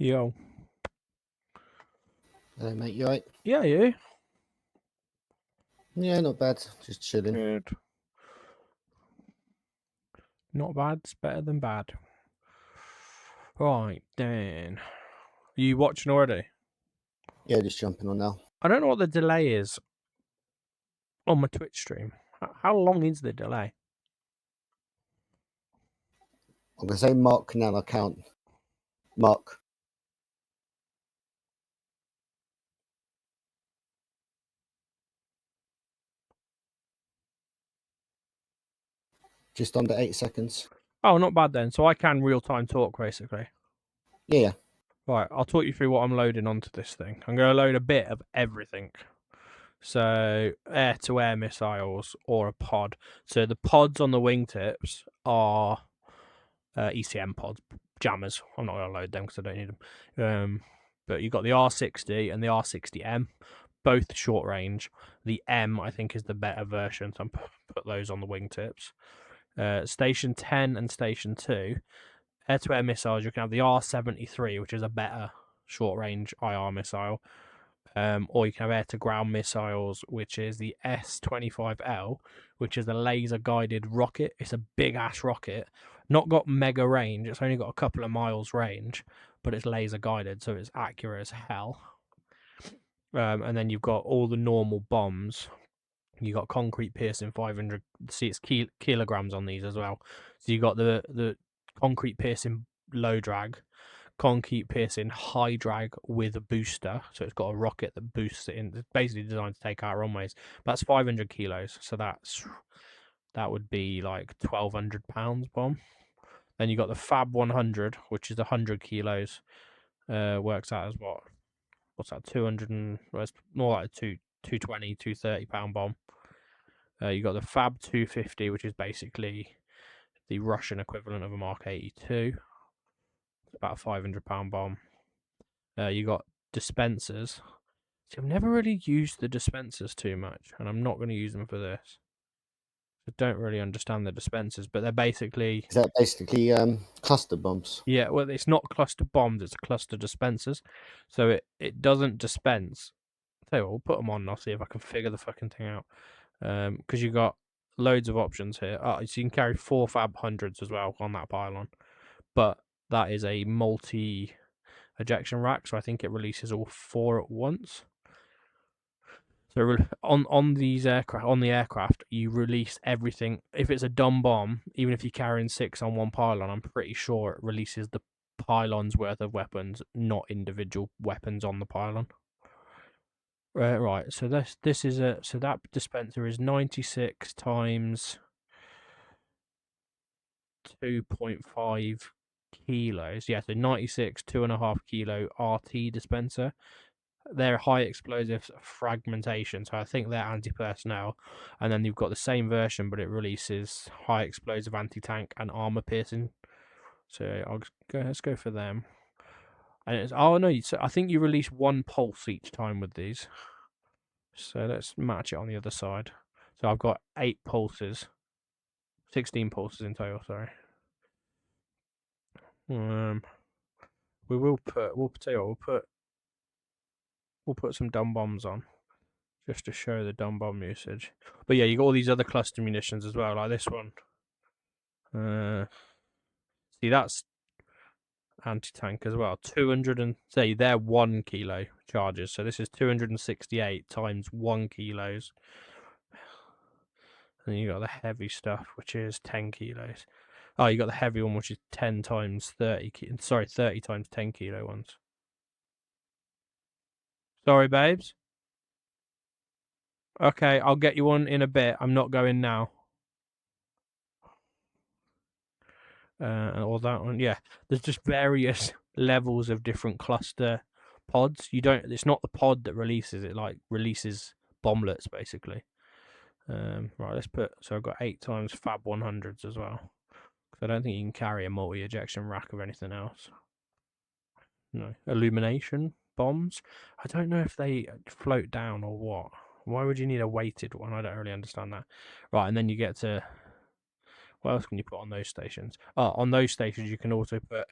Yo. Hello, mate. You right? Yeah, you? Yeah, not bad. Just chilling. Good. Not bad. It's better than bad. Right, then. Are you watching already? Yeah, just jumping on now. I don't know what the delay is on my Twitch stream. How long is the delay? I'm going to say Mark now. I count. Mark. Just under 8 seconds. Oh, not bad then. So I can real-time talk, basically. Yeah. Right, I'll talk you through what I'm loading onto this thing. I'm going to load a bit of everything. So, air-to-air missiles or a pod. So the pods on the wingtips are ECM pods, jammers. I'm not going to load them because I don't need them. But you've got the R60 and the R60M, both short range. The M, I think, is the better version, so I'm put those on the wingtips. Station 10 and Station 2, air-to-air missiles, you can have the R73, which is a better short-range IR missile. Or you can have air-to-ground missiles, which is the S25L, which is a laser-guided rocket. It's a big-ass rocket. Not got mega range. It's only got a couple of miles range, but it's laser-guided, so it's accurate as hell. And then you've got all the normal bombs. You got concrete piercing 500. See, it's kilograms on these as well. So you got the concrete piercing low drag, concrete piercing high drag with a booster. So it's got a rocket that boosts it in. It's basically designed to take out runways. That's 500 kilos. So that would be like 1,200 pounds bomb. Then you got the Fab 100, which is 100 kilos. Works out as what? What's that? 200 and well, it's more like 220, 230 pound bomb. You got the Fab 250, which is basically the Russian equivalent of a Mark 82. It's about a 500 pound bomb. You got dispensers. See, I've never really used the dispensers too much, and I'm not going to use them for this. I don't really understand the dispensers, but they're basically... Is that basically cluster bombs? Yeah, well, it's not cluster bombs, it's cluster dispensers. So it doesn't dispense. Tell you what, we'll put them on and I'll see if I can figure the fucking thing out. Because you've got loads of options here. So you can carry 4 Fab 100s as well on that pylon. But that is a multi-ejection rack, so I think it releases all 4 at once. So on these aircraft, on the aircraft, you release everything. If it's a dumb bomb, even if you're carrying 6 on one pylon, I'm pretty sure it releases the pylon's worth of weapons, not individual weapons on the pylon. Right. So this is so that dispenser is 96 times 2.5 kilos. Yeah, so 96 2.5 kilo RT dispenser. They're high explosive fragmentation, so I think they're anti-personnel. And then you've got the same version, but it releases high explosive anti-tank and armor piercing. So let's go for them. And it's so I think you release 1 pulse each time with these. So let's match it on the other side. So I've got 8 pulses, 16 pulses in total. Sorry. We'll put some dumb bombs on, just to show the dumb bomb usage. But yeah, you got all these other cluster munitions as well, like this one. See, that's anti-tank as well. 200 and say they're 1 kilo charges, so this is 268 times 1 kilos. And you got the heavy stuff, which is 10 kilos. Oh, you got the heavy one, which is 10 times 30. Sorry, 30 times 10 kilo ones. Sorry, babes. Okay, I'll get you one in a bit. I'm not going now. Or that one, yeah. There's just various levels of different cluster pods. It's not the pod that releases it, like releases bomblets basically. Right, let's put. So I've got 8 times Fab 100s as well. I don't think you can carry a multi-ejection rack of anything else. No. Illumination bombs. I don't know if they float down or what. Why would you need a weighted one? I don't really understand that. Right, and then you get to... What else can you put on those stations? Oh, on those stations you can also put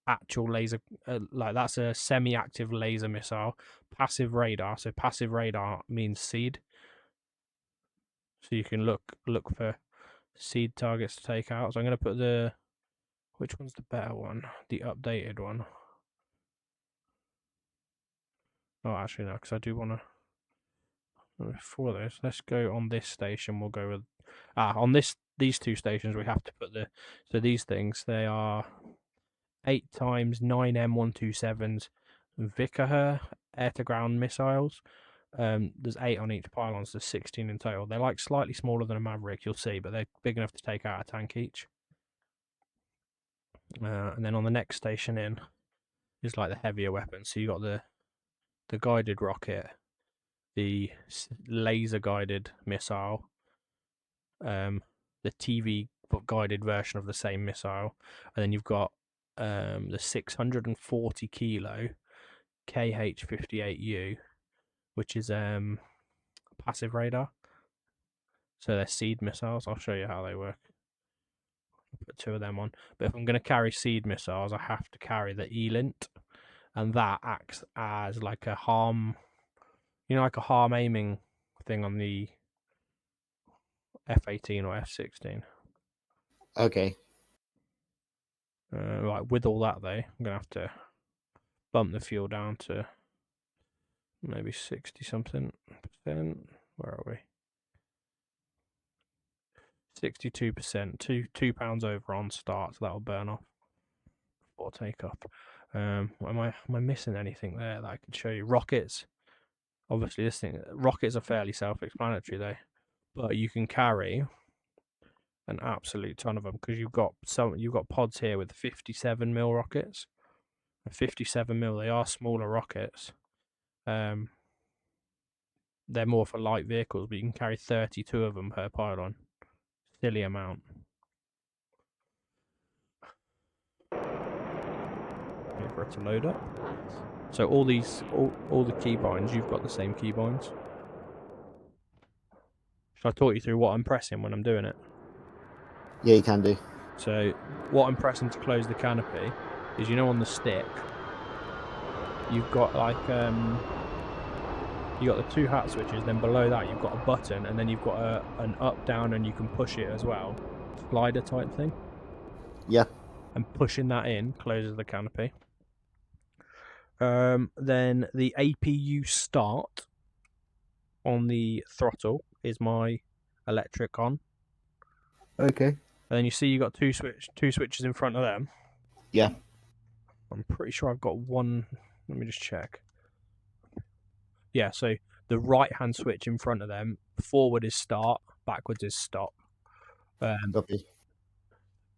actual laser, like that's a semi-active laser missile. Passive radar. So passive radar means SEAD. So you can look for SEAD targets to take out. So I'm going to put which one's the better one? The updated one. Oh, actually no, because I do want to. For this, let's go on this station. We'll go with on these two stations. We have to put so these things, they are 8 times 9 M127s Vickers air-to-ground missiles. There's 8 on each pylon, so there's 16 in total. They're like slightly smaller than a Maverick, you'll see, but they're big enough to take out a tank each. And then on the next station in is like the heavier weapons. So you got the guided rocket, the laser guided missile, the TV guided version of the same missile, and then you've got the 640 kilo KH-58U, which is passive radar. So they're SEAD missiles. I'll show you how they work. I'll put 2 of them on. But if I'm going to carry SEAD missiles, I have to carry the ELINT, and that acts as like a harm, like a harm aiming thing on the F-18 or F-16. Okay. Right, with all that though, I'm going to have to bump the fuel down to maybe 60-something percent. Where are we? 62%. 2 pounds over on start, so that'll burn off before takeoff. Am I missing anything there that I could show you? Rockets. Obviously, rockets are fairly self-explanatory though, but you can carry an absolute ton of them because you've got pods here with 57mm rockets. 57mm, they are smaller rockets. They're more for light vehicles, but you can carry 32 of them per pylon. Silly amount. Wait for it to load up. So all the keybinds, you've got the same keybinds. Should I talk you through what I'm pressing when I'm doing it? Yeah, you can do. So what I'm pressing to close the canopy is, on the stick, you've got like you got the 2 hat switches, then below that you've got a button, and then you've got an up, down, and you can push it as well. Slider type thing. Yeah. And pushing that in closes the canopy. Then the APU start on the throttle is my electric on. Okay. And then you see you got two switches in front of them. Yeah. I'm pretty sure I've got one. Let me just check. Yeah, so the right-hand switch in front of them, forward is start, backwards is stop. Copy.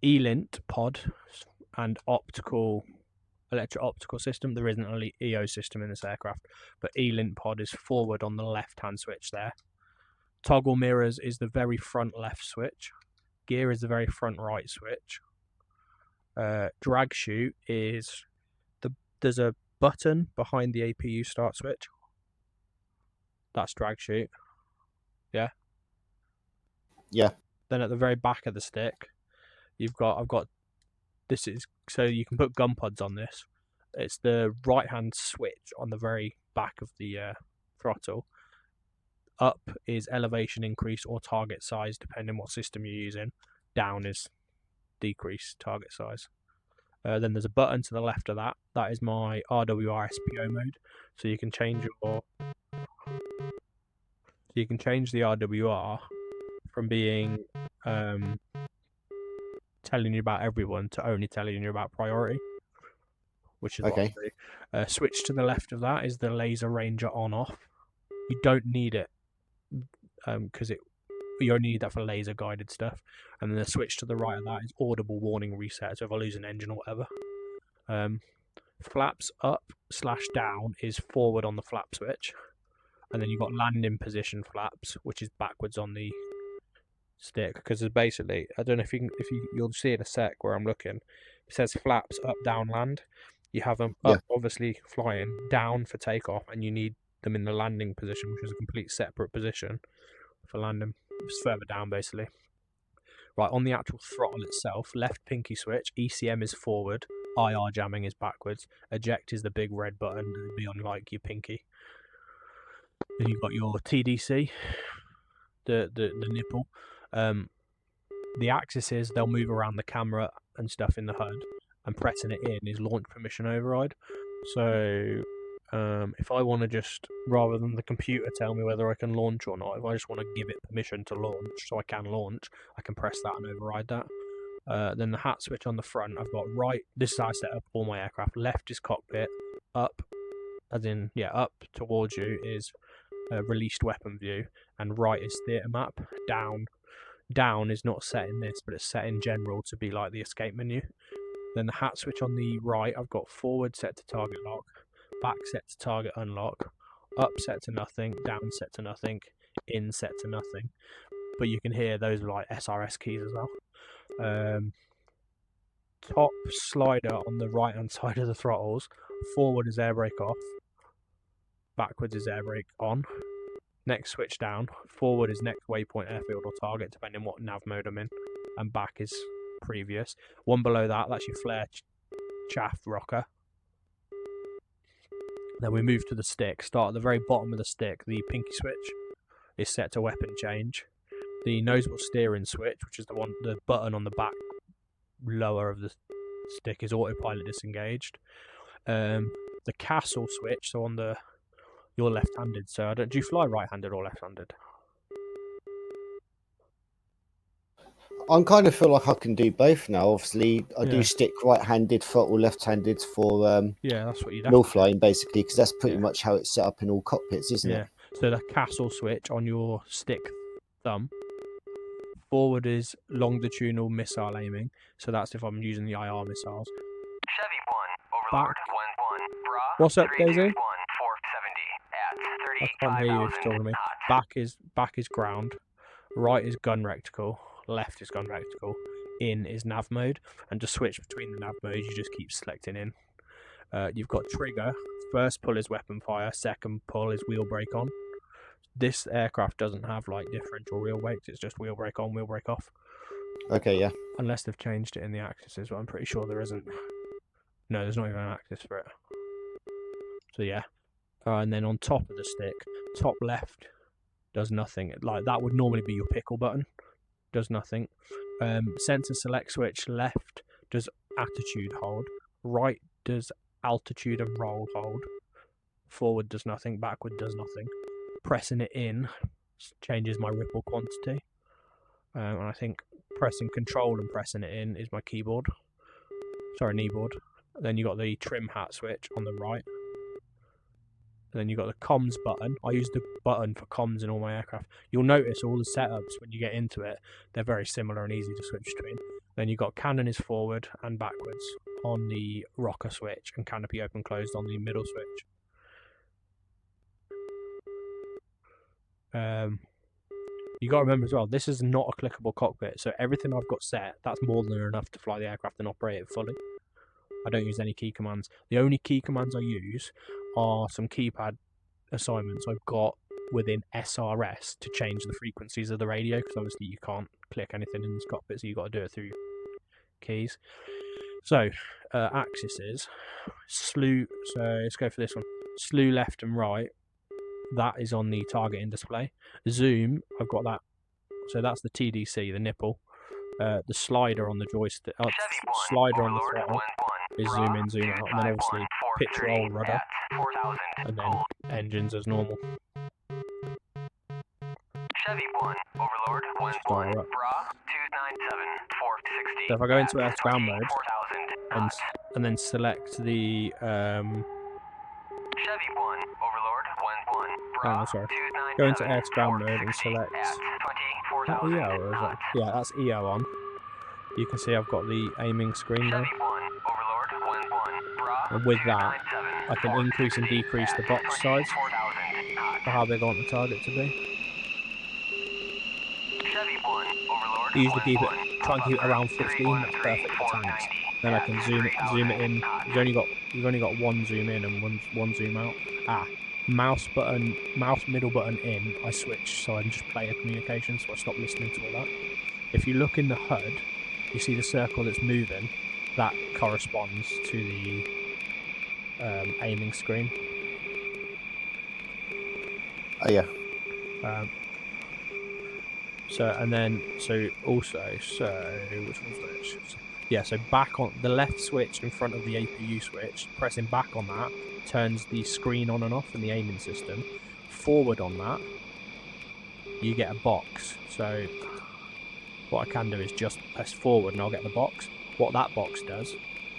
ELINT pod and electro-optical system. There isn't an EO system in this aircraft, but ELINT pod is forward on the left-hand switch there. Toggle mirrors is the very front left switch. Gear is the very front right switch. Drag chute is there's a button behind the APU start switch. That's drag chute. Yeah. Yeah. Then at the very back of the stick, I've got this is so you can put gun pods on this. It's the right hand switch on the very back of the throttle. Up is elevation increase or target size, depending what system you're using. Down is decrease target size. Then there's a button to the left of that. That is my RWR SPO mode. So you can change the RWR from being telling you about everyone to only telling you about priority, which is okay. what I do. Switch to the left of that is the laser ranger on-off. You don't need it because you only need that for laser guided stuff. And then the switch to the right of that is audible warning reset. So if I lose an engine or whatever. Flaps up/down is forward on the flap switch. And then you've got landing position flaps, which is backwards on the stick. Because there's basically, I don't know if you'll see in a sec where I'm looking. It says flaps up, down, land. You have them up, obviously flying, down for takeoff, and you need them in the landing position, which is a complete separate position for landing. It's further down, basically. Right, on the actual throttle itself, left pinky switch, ECM is forward, IR jamming is backwards. Eject is the big red button that would be on like your pinky. Then you've got your TDC, the nipple. The axis is they'll move around the camera and stuff in the HUD, and pressing it in is launch permission override. So if I want to just, rather than the computer tell me whether I can launch or not, if I just want to give it permission to launch so I can launch, I can press that and override that. Then the hat switch on the front, I've got right, this is how I set up all my aircraft. Left is cockpit, up, as in, yeah, up towards you is released weapon view, and right is theatre map. Down is not set in this, but it's set in general to be like the escape menu. Then the hat switch on the right, I've got forward set to target lock, back set to target unlock, up set to nothing, down set to nothing, in set to nothing. But you can hear those are like SRS keys as well. Top slider on the right hand side of the throttles, forward is air brake off, backwards is air brake on. Next switch down, forward is next waypoint, airfield or target, depending what nav mode I'm in, and back is previous. One below that, that's your flare chaff rocker. Then we move to the stick. Start at the very bottom of the stick. The pinky switch is set to weapon change. The nosewheel steering switch, which is the button on the back lower of the stick, is autopilot disengaged. The castle switch, so on the you're left-handed, so do you fly right-handed or left-handed? I kind of feel like I can do both now. Obviously, I do Yeah. stick right-handed, throttle left-handed for Yeah, that's what you'd mill have. flying, basically, because that's pretty Yeah. much how it's set up in all cockpits, isn't Yeah. it? So the castle switch on your stick thumb. Forward is longitudinal missile aiming, so that's if I'm using the IR missiles. Chevy 1, Overlord, Back. 1-1, Bra, What's up, Daisy? 321, 470, at I can't hear you if you're talking to me. knots. Back is ground. Right is gun reticle. Left is gun reticle. In is nav mode. And to switch between the nav modes, you just keep selecting in. You've got trigger. First pull is weapon fire. Second pull is wheel brake on. This aircraft doesn't have like differential wheel brakes. It's just wheel brake on, wheel brake off. Okay, yeah. Unless they've changed it in the axes, but I'm pretty sure there isn't. No, there's not even an axis for it. So yeah. And then on top of the stick, top left does nothing. Like that would normally be your pickle button. Does nothing. Sensor select switch left does attitude hold. Right does altitude and roll hold. Forward does nothing. Backward does nothing. Pressing it in changes my ripple quantity. And I think pressing control and pressing it in is my keyboard. Sorry, kneeboard. Then you got the trim hat switch on the right. And then you've got the comms button. I use the button for comms in all my aircraft. You'll notice all the setups when you get into it, they're very similar and easy to switch between. Then you've got cannon is forward and backwards on the rocker switch, and canopy open closed on the middle switch. You got to remember as well, this is not a clickable cockpit, so everything I've got set, that's more than enough to fly the aircraft and operate it fully. I don't use any key commands. The only key commands I use are some keypad assignments I've got within SRS to change the frequencies of the radio, because obviously you can't click anything in this cockpit, so you've got to do it through keys. So, axis is slew, so let's go for this one. Slew left and right, that is on the targeting display. Zoom, I've got that, so that's the TDC, the nipple. The slider on the joystick, slider on the throttle is zoom in, zoom out, and then obviously pitch roll rudder, and then engines as normal. Chevy 1, Overlord, 1-1, Bra, 297, 460. So if I go into air ground mode 4,000 and then select the Chevy 1, Overlord, 1-1, Bra, sorry. 297, Go into air ground mode and 460 select at that 24,000 EO, or is that? Yeah, that's EO on. You can see I've got the aiming screen now. Chevy 1, Overlord, 1-1, Bra, And with that, 297, I can increase and decrease the box size 24,000 for how big I want the target to be. Chevy 1, Overlord, I usually keep 1-1, it, try and keep it around 15. That's perfect for tanks. Then I can zoom it in. You've only got one zoom in and one zoom out. Mouse middle button in. I switch so I can just play a communication, so I stop listening to all that. If you look in the HUD, you see the circle that's moving. that corresponds to the aiming screen. Oh yeah. So which one's which? Yeah, so back on the left switch in front of the APU switch, pressing back on that turns the screen on and off in the aiming system. Forward on that, you get a box. So what I can do is just press forward and I'll get the box. What that box does,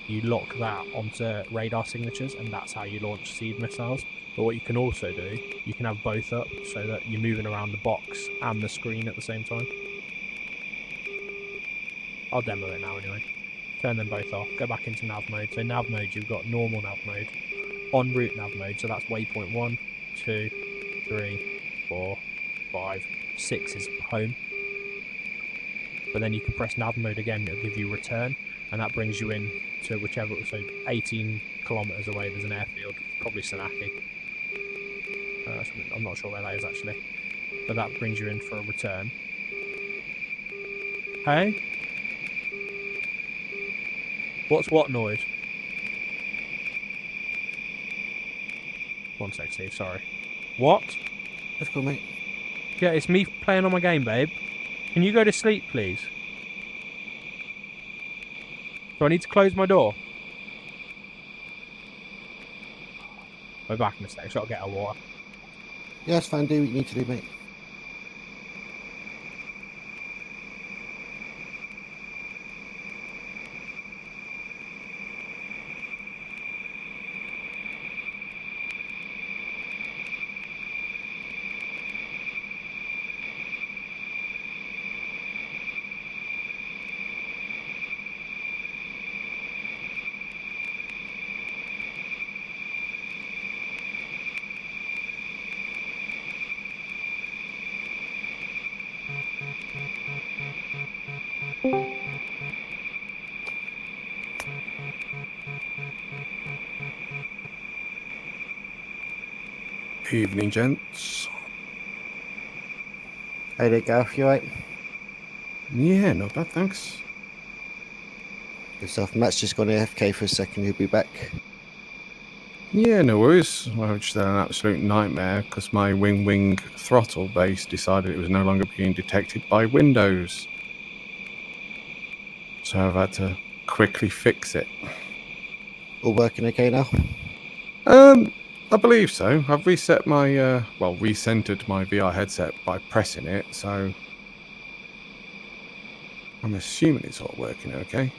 you lock that onto radar signatures, and that's how you launch SEAD missiles. But what you can also do, you can have both up so that you're moving around the box and the screen at the same time. I'll demo it now anyway. Turn them both off. Go back into nav mode. So nav mode, you've got normal nav mode, en route nav mode. So that's waypoint 1, 2, 3, 4, 5, 6 is home. But then you can press nav mode again. It'll give you return, and that brings you in to whichever. So 18 kilometers away, there's an airfield, probably Sanaki. I'm not sure where that is actually, but that brings you in for a return. Hey. What's what noise? One sec, Steve, sorry. What? That's cool, mate. Yeah, it's me playing on my game, babe. Can you go to sleep, please? Do I need to close my door? We're back in a sec, so I'll get a water. Yeah, that's fine. Do what you need to do, mate. Evening, gents. Hey there, Gareth. You right? Yeah, not bad, thanks. Good stuff. Matt's just gone AFK for a second. He'll be back. Yeah, no worries. I just had an absolute nightmare because my wing throttle base decided it was no longer being detected by Windows. So I've had to quickly fix it. All working okay now? I believe so. I've reset my, recentered my VR headset by pressing it, so I'm assuming it's all working okay.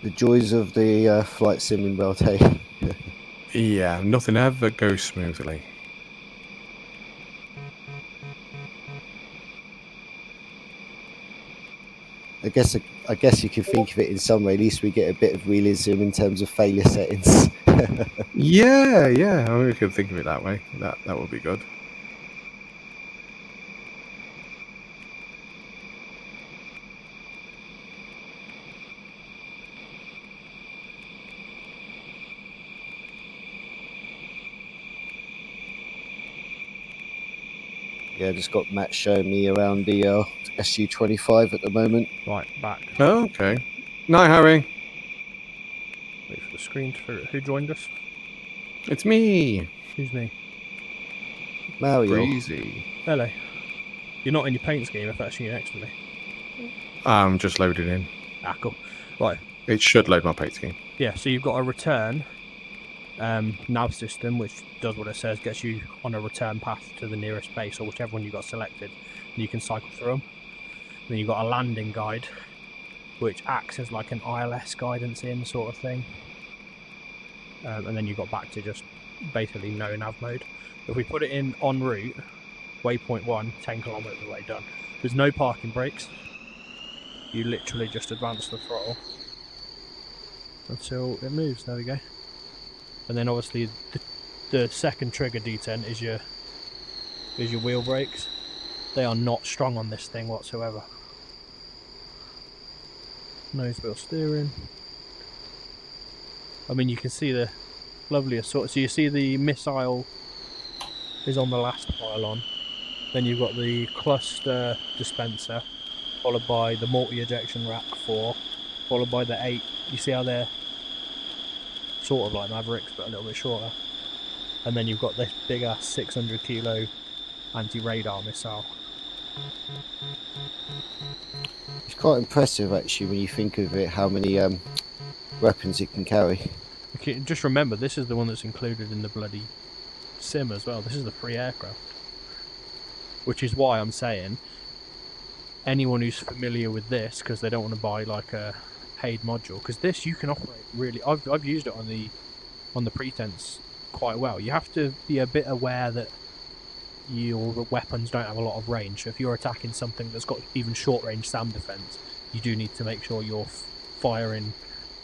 The joys of the flight sim in world, hey. Yeah, nothing ever goes smoothly. I guess you can think of it in some way. At least we get a bit of realism in terms of failure settings. Yeah, I mean, we could think of it that way. That would be good. Yeah, just got Matt showing me around the SU25 at the moment. Right, back. Oh, okay. Night, Harry. Wait for the screen to figure out who joined us. It's me. Who's me? Mario. Breezy. Hello. You're not in your paint scheme if that's you next to me. I'm just loading in. Ah, cool. Right. It should load my paint scheme. Yeah, so you've got a return nav system, which does what it says, gets you on a return path to the nearest base, or whichever one you got selected, and you can cycle through them. And then you've got a landing guide, which acts as like an ILS guidance in sort of thing. And then you got back to just basically no nav mode. If we put it in en route, waypoint 1, 10 kilometers away, done. There's no parking brakes. You literally just advance the throttle until it moves. There we go. And then obviously the second trigger detent is your wheel brakes. They are not strong on this thing whatsoever. Nose wheel steering. I mean, you can see the lovely assortment. So you see the missile is on the last pylon. Then you've got the cluster dispenser, followed by the multi-ejection rack 4, followed by the 8. You see how they're sort of like Mavericks, but a little bit shorter. And then you've got this big ass 600 kilo anti-radar missile. It's quite impressive actually when you think of it, how many weapons it can carry. Okay, just remember, this is the one that's included in the bloody sim as well. This is the free aircraft. Which is why I'm saying, anyone who's familiar with this, because they don't want to buy like a paid module, because this you can operate really. I've used it on the Pretense quite well. You have to be a bit aware that your weapons don't have a lot of range. So if you're attacking something that's got even short range SAM defense, you do need to make sure you're firing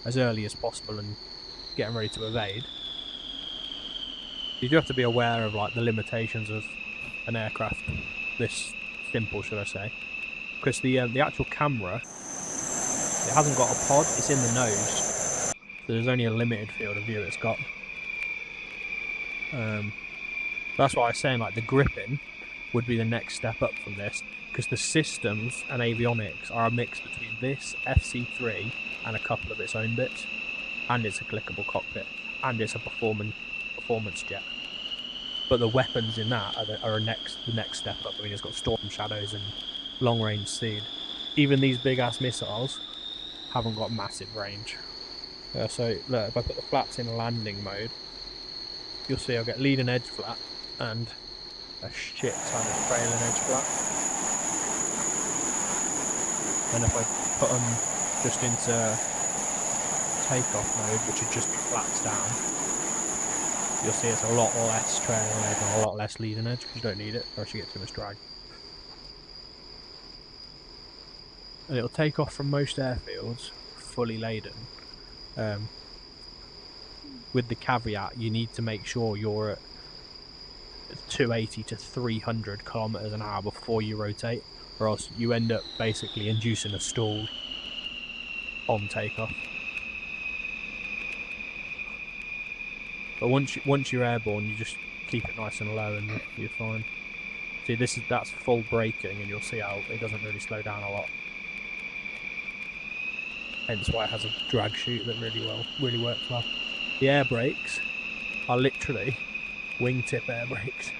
as early as possible and getting ready to evade. You do have to be aware of like the limitations of an aircraft this simple, should I say? Because the actual camera, it hasn't got a pod. It's in the nose, so there's only a limited field of view it's got. That's why I was saying like the gripping would be the next step up from this, because the systems and avionics are a mix between this FC3 and a couple of its own bits, and it's a clickable cockpit, and it's a performance jet. But the weapons in that are the next step up. I mean, it's got Storm Shadows and long range SEAD. Even these big ass missiles haven't got massive range. So look, if I put the flaps in landing mode, you'll see I'll get leading edge flap and a shit ton of trailing edge flap. Then if I put them just into takeoff mode, which would just be flaps down, you'll see it's a lot less trailing edge and a lot less leading edge, because you don't need it, or else you get too much drag. And it'll take off from most airfields fully laden. With the caveat, you need to make sure you're at 280 to 300 kilometers an hour before you rotate, or else you end up basically inducing a stall on takeoff. But once you're airborne, you just keep it nice and low and you're fine. See, that's full braking, and you'll see how it doesn't really slow down a lot. Hence why it has a drag chute that really works well. The air brakes are literally wingtip air brakes.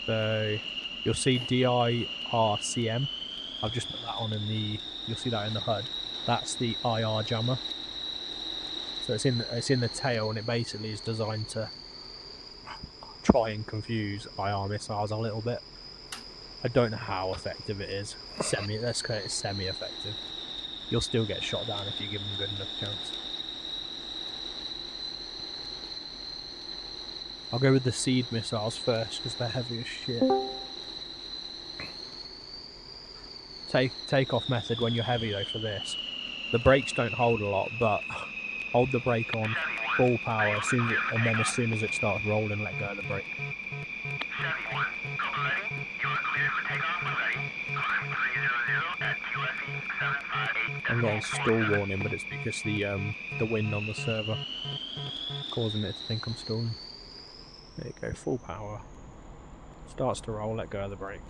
So you'll see ACM. I've just put that on you'll see that in the HUD. That's the IR jammer. So it's in the tail, and it basically is designed to try and confuse IR missiles a little bit. I don't know how effective it is. Let's call it semi-effective. You'll still get shot down if you give them a good enough chance. I'll go with the SEAD missiles first, because they're heavy as shit. Takeoff method when you're heavy though for this. The brakes don't hold a lot, but hold the brake on full power as soon as it starts rolling, let go of the brake. I'm getting stall warning, but it's because the wind on the server causing it to think I'm stalling. There you go, full power. Starts to roll, let go of the brake.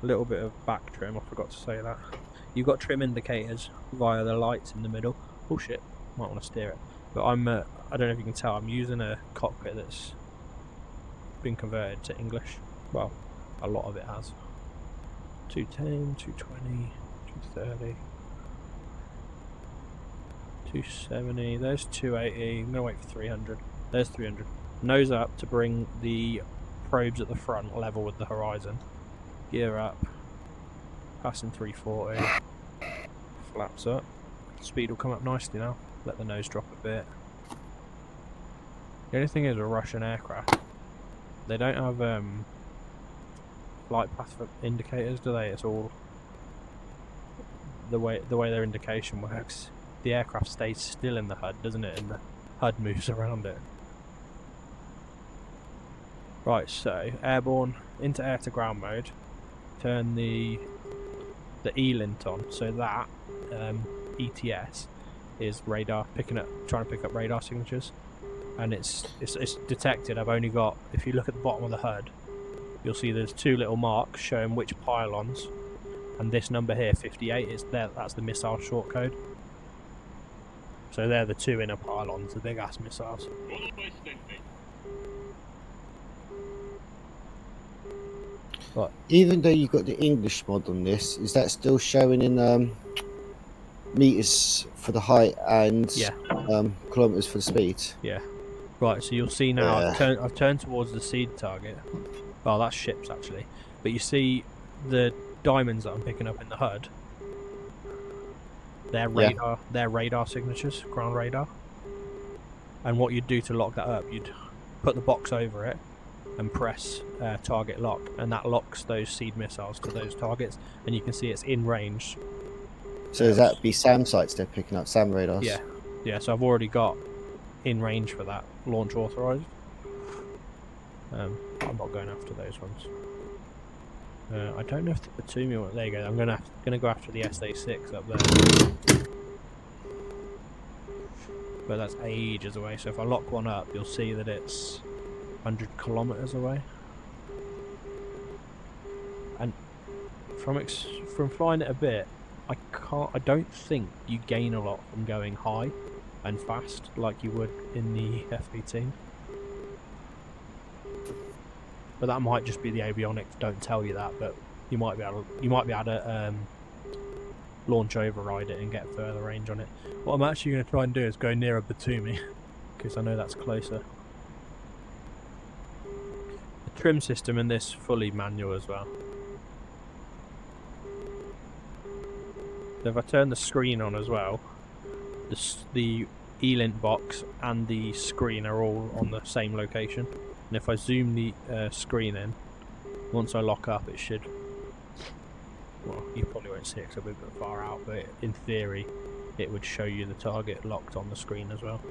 A little bit of back trim, I forgot to say that. You've got trim indicators via the lights in the middle. Oh shit, might want to steer it. But I don't know if you can tell, I'm using a cockpit that's been converted to English. Well, a lot of it has. 210, 220, 230, 270, there's 280, I'm going to wait for 300, there's 300. Nose up to bring the probes at the front level with the horizon. Gear up, passing 340, flaps up, speed will come up nicely now, let the nose drop a bit. The only thing is with Russian aircraft, they don't have flight path indicators, do they? It's all the way their indication works. The aircraft stays still in the HUD, doesn't it? And the HUD moves around it. Right, so airborne into air to ground mode. Turn the E-lint on, so that ETS is radar, trying to pick up radar signatures, and it's detected. I've only got, if you look at the bottom of the HUD, you'll see there's 2 little marks showing which pylons, and this number here, 58, is there. That's the missile shortcode. So they're the 2 inner pylons, the big ass missiles. Right. Even though you've got the English mod on this, is that still showing in meters for the height and Yeah. kilometers for the speed? Yeah. Right, so you'll see now, Yeah. I've turned towards the SEAD target. Well, that's ships actually. But you see the diamonds that I'm picking up in the HUD. They're radar signatures, ground radar. And what you'd do to lock that up, you'd put the box over it and press target lock, and that locks those SEAD missiles to those targets, and you can see it's in range. So does that be SAM sites they're picking up, SAM radars? Yeah. Yeah, so I've already got in range for that, launch authorized. I'm not going after those ones. I don't know if the Batumi one. There you go. I'm gonna go after the SA6 up there, but that's ages away. So if I lock one up, you'll see that it's 100 kilometers away. And from flying it a bit, I don't think you gain a lot from going high and fast like you would in the F-18. But that might just be the avionics don't tell you that, but you might be able to launch override it and get further range on it. What I'm actually going to try and do is go nearer Batumi, because I know that's closer. The trim system in this fully manual as well. So if I turn the screen on as well, the E-lint box and the screen are all on the same location. And if I zoom the screen in, once I lock up, it should. Well, you probably won't see it because I'm a bit far out, but in theory, it would show you the target locked on the screen as well.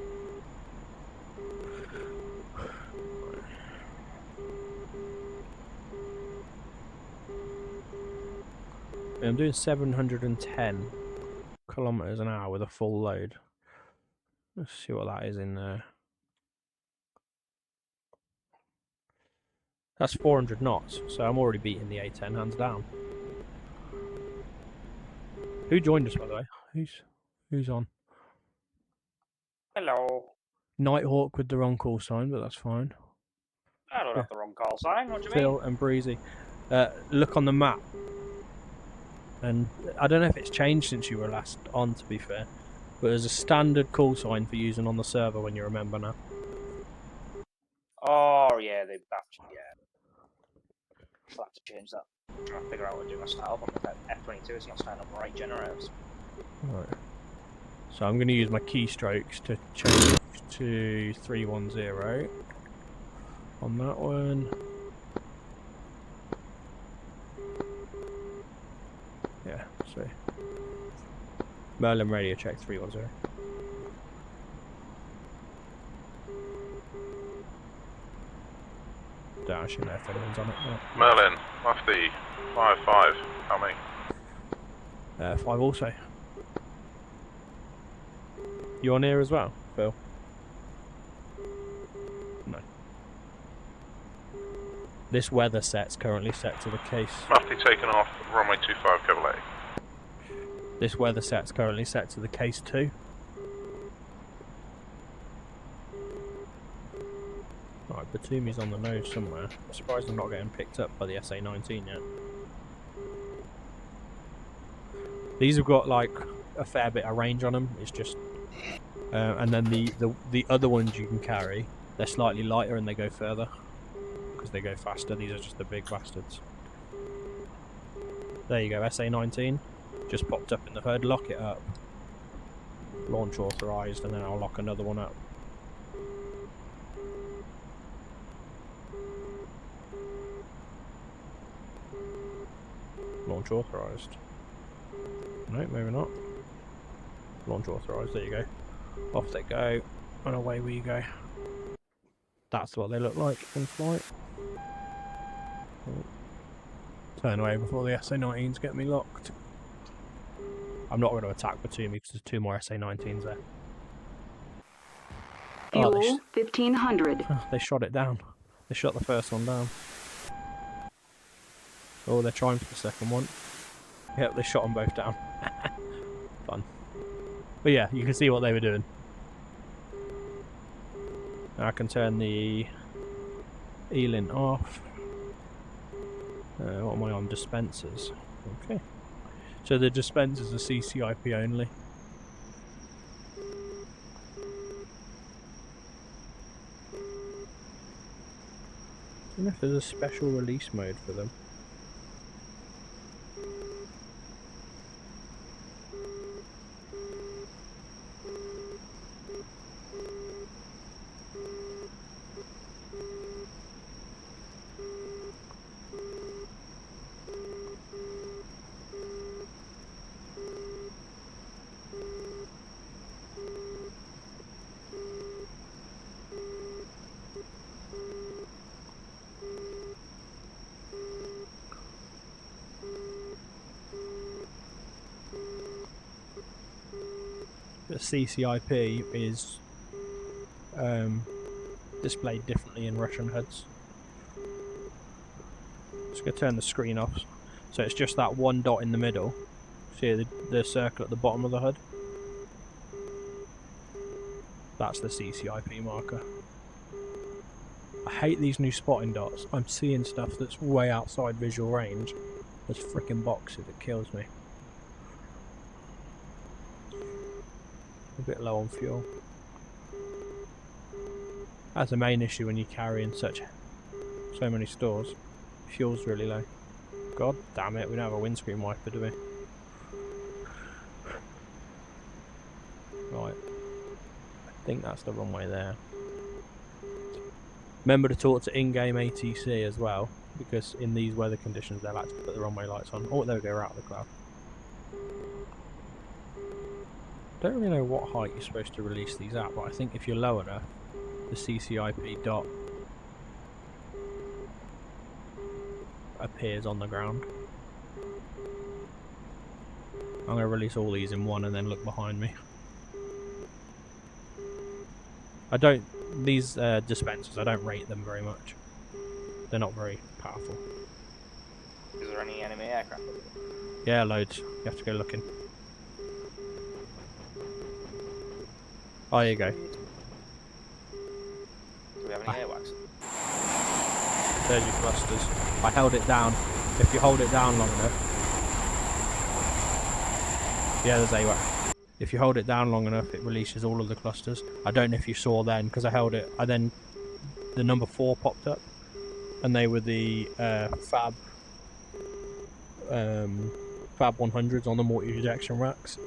I'm doing 710 kilometers an hour with a full load. Let's see what that is in there. That's 400 knots, so I'm already beating the A10 hands down. Who joined us, by the way? Who's on? Hello. Nighthawk with the wrong call sign, but that's fine. I don't have the wrong call sign. What do you Phil mean? and Breezy. Look on the map. And I don't know if it's changed since you were last on, to be fair. But there's a standard call sign for using on the server when you remember now. Oh, yeah, they BAFG, yeah. I'll have to change that. I'm trying to figure out what to do myself. I'm at F22, it's not starting up right generators. Right. So I'm going to use my keystrokes to change to 310 on that one. Yeah, so Merlin radio check 310. Don't actually know if anyone's on it. No. Merlin, Lofty, 5-5, coming. 5 also. You on here as well, Phil? No. This weather set's currently set to the case. Lofty taken off, runway 25, cover lake. This weather set's currently set to the case 2. Right, Batumi's on the nose somewhere. I'm surprised I'm not getting picked up by the SA19 yet. These have got like a fair bit of range on them. It's just, and then the other ones you can carry, they're slightly lighter and they go further because they go faster. These are just the big bastards. There you go, SA19 just popped up in the HUD. Lock it up. Launch authorized, and then I'll lock another one up. Launch authorized. No, maybe not. Launch authorized, there you go. Off they go, and away we go. That's what they look like in flight. Oh. Turn away before the SA-19s get me locked. I'm not going to attack Batumi because there's 2 more SA-19s there. Fuel, Oh, 1500. they shot it down. They shot the first one down. Oh, they're trying for the second one. Yep, they shot them both down. Fun. But yeah, you can see what they were doing. Now I can turn the E-lint off. What am I on? Dispensers. Okay. So the dispensers are CCIP only. I don't know if there's a special release mode for them. The CCIP is displayed differently in Russian HUDs. Just going to turn the screen off. So it's just that one dot in the middle. See the circle at the bottom of the HUD? That's the CCIP marker. I hate these new spotting dots. I'm seeing stuff that's way outside visual range. There's frickin' boxes, it kills me. A bit low on fuel. That's the main issue when you're carrying so many stores. Fuel's really low. God damn it, we don't have a windscreen wiper, do we? Right. I think that's the runway there. Remember to talk to in-game ATC as well, because in these weather conditions they'll actually put the runway lights on. Oh, there we go, we're out of the cloud. Don't really know what height you're supposed to release these at, but I think if you're low enough, the CCIP dot appears on the ground. I'm going to release all these in one and then look behind me. These dispensers, I don't rate them very much. They're not very powerful. Is there any enemy aircraft? Yeah, loads. You have to go looking. Oh, here you go. Do we have any airwags? There's your clusters. I held it down. If you hold it down long enough... Yeah, there's AWAC. If you hold it down long enough, it releases all of the clusters. I don't know if you saw then, because I held it. The number 4 popped up, and they were the Fab 100s on the mortar ejection racks.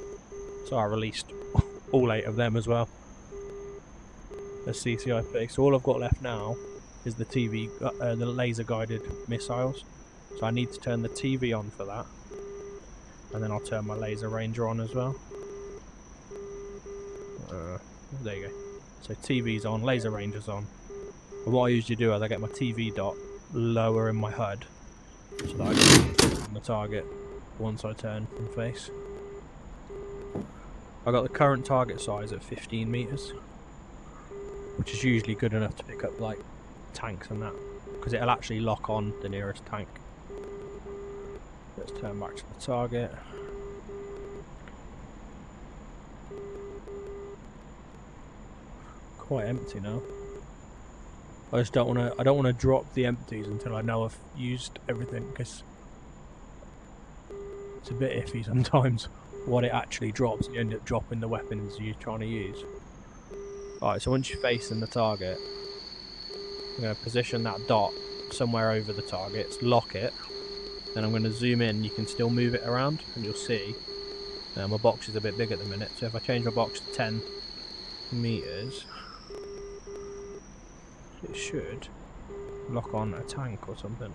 So I released all 8 of them as well. The CCIP. So all I've got left now is the the laser guided missiles. So I need to turn the TV on for that, and then I'll turn my laser ranger on as well. There you go. So TV's on, laser ranger's on. And what I usually do is I get my TV dot lower in my HUD so that I can see the target once I turn from face. I got the current target size at 15 meters, which is usually good enough to pick up like tanks and that, because it'll actually lock on the nearest tank. Let's turn back to the target. Quite empty now. I just don't want to. I don't want to drop the empties until I know I've used everything, because it's a bit iffy sometimes what it actually drops. You end up dropping the weapons you're trying to use. Alright, so once you're facing the target, I'm going to position that dot somewhere over the target, lock it, then I'm going to zoom in. You can still move it around, and you'll see my box is a bit big at the minute, so if I change my box to 10 meters, it should lock on a tank or something.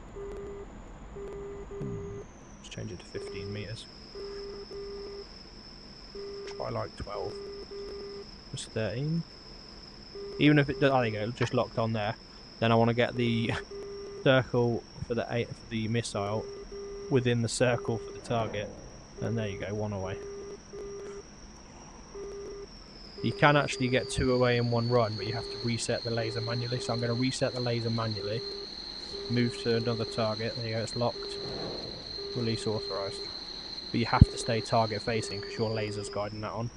Let's change it to 15 meters. Try like 12. Just 13. Even if it does, oh, there you go, just locked on there. Then I want to get the circle for the missile within the circle for the target, and there you go, one away. You can actually get 2 away in one run, but you have to reset the laser manually. So I'm going to reset the laser manually. Move to another target. There you go, it's locked. Release authorized. But you have to stay target facing because your laser's guiding that on.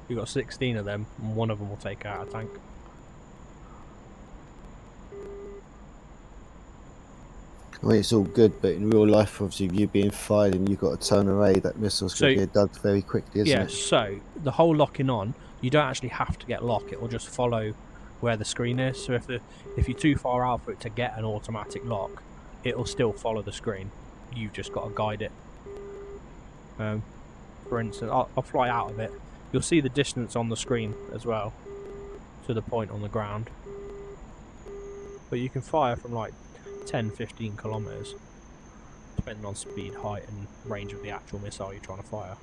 You've got 16 of them, and one of them will take out a tank. I mean, it's all good, but in real life, obviously, if you're being fired and you've got to turn away, that missile's going to get dug very quickly, isn't it? So the whole locking on, you don't actually have to get lock. It will just follow where the screen is. So if you're too far out for it to get an automatic lock, it will still follow the screen. You've just got to guide it. For instance, I'll fly out of it. You'll see the distance on the screen as well to the point on the ground. But you can fire from like 10-15 kilometers, depending on speed, height and range of the actual missile you're trying to fire.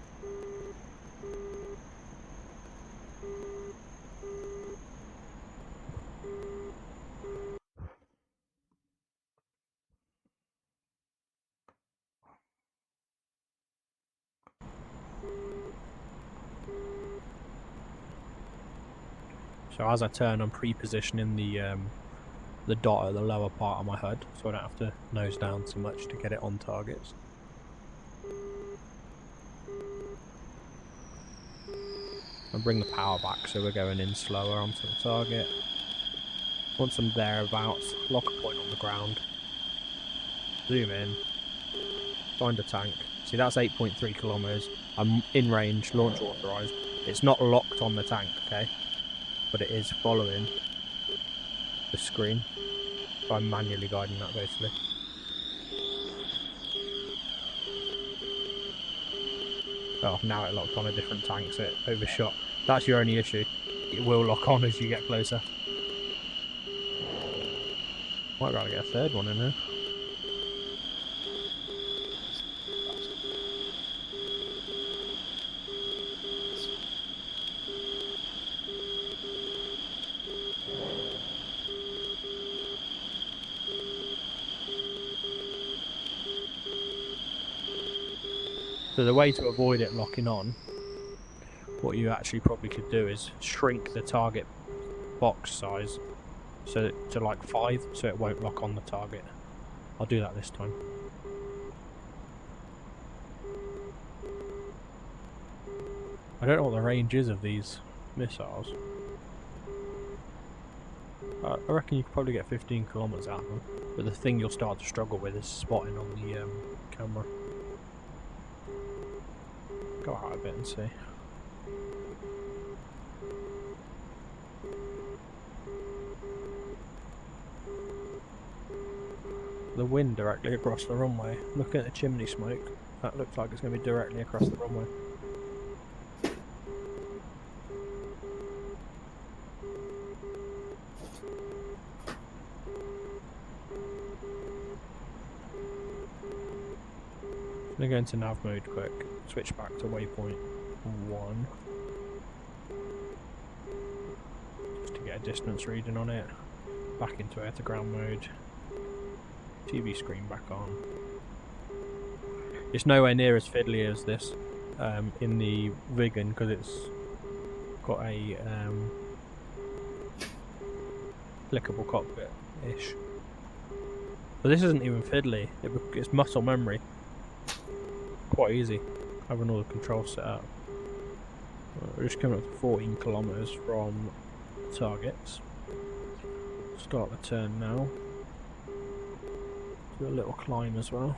So as I turn, I'm pre-positioning the dot at the lower part of my HUD, so I don't have to nose down too much to get it on targets. I'll bring the power back so we're going in slower onto the target. Once I'm thereabouts, lock a point on the ground, zoom in, find a tank. See, that's 8.3 kilometers. I'm in range, launch authorized. It's not locked on the tank, okay? But it is following the screen. So I'm manually guiding that basically. Oh, now it locked on a different tank, so it overshot. That's your only issue. It will lock on as you get closer. Might rather get a third one in there. So the way to avoid it locking on, what you actually probably could do is shrink the target box size to like 5, so it won't lock on the target. I'll do that this time. I don't know what the range is of these missiles. I reckon you could probably get 15 kilometers out of them, but the thing you'll start to struggle with is spotting on the camera. Go out a bit and see. The wind directly across the runway. Look at the chimney smoke. That looks like it's going to be directly across the runway. I'm going to go into nav mode quick. Switch back to waypoint 1. Just to get a distance reading on it. Back into air to ground mode. TV screen back on. It's nowhere near as fiddly as this in the Vigan because it's got a clickable cockpit-ish. But this isn't even fiddly, it's muscle memory. Quite easy, having all the controls set up. We're just coming up to 14 kilometers from targets. Start the turn now. Do a little climb as well.